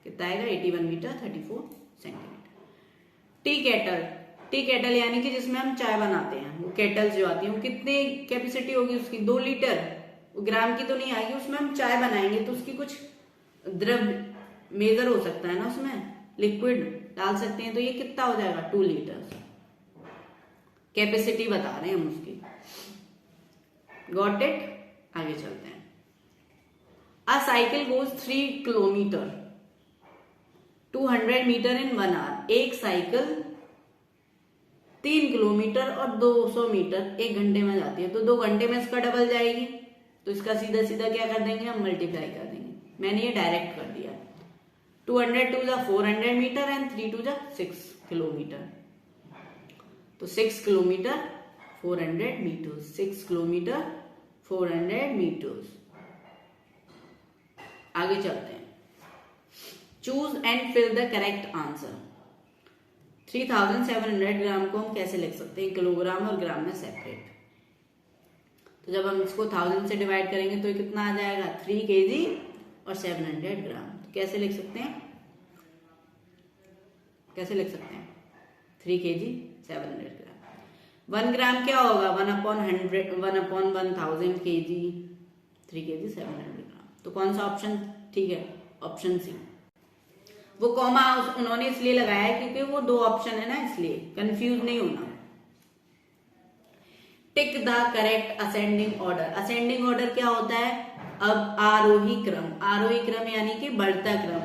कितना आएगा 81 metre 34 centimetre. Tea kettle, tea kettle यानी कि जिसमें हम चाय बनाते हैं, वो केटल्स जो आती है वो कितनी कैपेसिटी होगी उसकी 2 लीटर, वो ग्राम की तो नहीं आएगी, उसमें हम चाय बनाएंगे तो उसकी कुछ द्रव मेजर हो सकता है ना, उसमें लिक्विड डाल सकते हैं, तो ये कितना हो जाएगा 2 लीटर कैपेसिटी बता रहे हैं हम उसकी। गॉट इट, आगे चलते हैं। A cycle goes 3 kilometre 200 metre in 1 hour, एक साइकिल 3 किलोमीटर और 200 मीटर 1 घंटे में जाती है, तो 2 घंटे में इसका डबल जाएगी, तो इसका सीधा सीधा क्या कर देंगे हम मल्टीप्लाई कर देंगे, मैंने ये डायरेक्ट कर दिया। 200 टू जा 400 मीटर एंड 3 टू जा 6 किलोमीटर, तो 6 किलोमीटर 400 मीटर, 6 किलोमीटर 400 मीटर्स। आगे चलते हैं। Choose and fill the correct answer. 3700 gram को हम कैसे लिख सकते हैं, किलोग्राम और ग्राम में सेपरेट, तो जब हम इसको 1000 से डिवाइड करेंगे तो ये कितना आ जाएगा 3 kg और 700 ग्राम, तो कैसे लिख सकते हैं, कैसे लिख सकते हैं 3 kg 700 ग्राम। 1 ग्राम क्या होगा 1/100 1/1000 kg, 3 kg 700 ग्राम। तो कौन सा ऑप्शन ठीक है? Option C. वो कॉमा उन्होंने इसलिए लगाया है क्योंकि वो 2 ऑप्शन है ना, इसलिए कंफ्यूज नहीं होना। टिक the correct ascending order. Ascending order क्या होता है? अब आरोही क्रम यानी कि बढ़ता क्रम,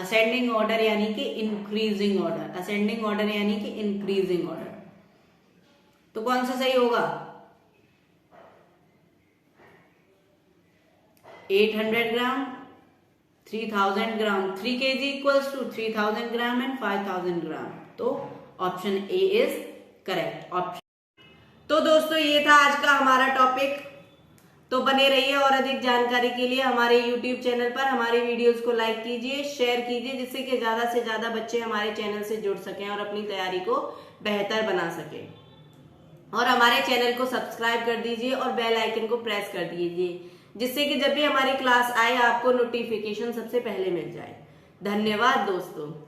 असेंडिंग ऑर्डर यानी कि इंक्रीजिंग ऑर्डर, असेंडिंग ऑर्डर यानी कि इंक्रीजिंग ऑर्डर। तो कौन सा सही होगा? 800 gram, 3000 gram, 3 kg equals to 3000 gram and 5000 gram. तो option A is correct option. तो दोस्तों ये था आज का हमारा टॉपिक। तो बने रहिए और अधिक जानकारी के लिए हमारे YouTube चैनल पर हमारे वीडियोस को लाइक कीजिए, शेयर कीजिए, जिससे कि ज्यादा से ज्यादा बच्चे हमारे चैनल से जुड़ सकें और अपनी तैयारी को बेहतर बना सकें। और हमारे चैनल को सब्सक्राइब कर दीजिए और बेल आइकन को प्रेस कर दीजिए, जिससे कि जब भी हमारी क्लास आए आपको नोटिफिकेशन सबसे पहले मिल जाए। धन्यवाद दोस्तों।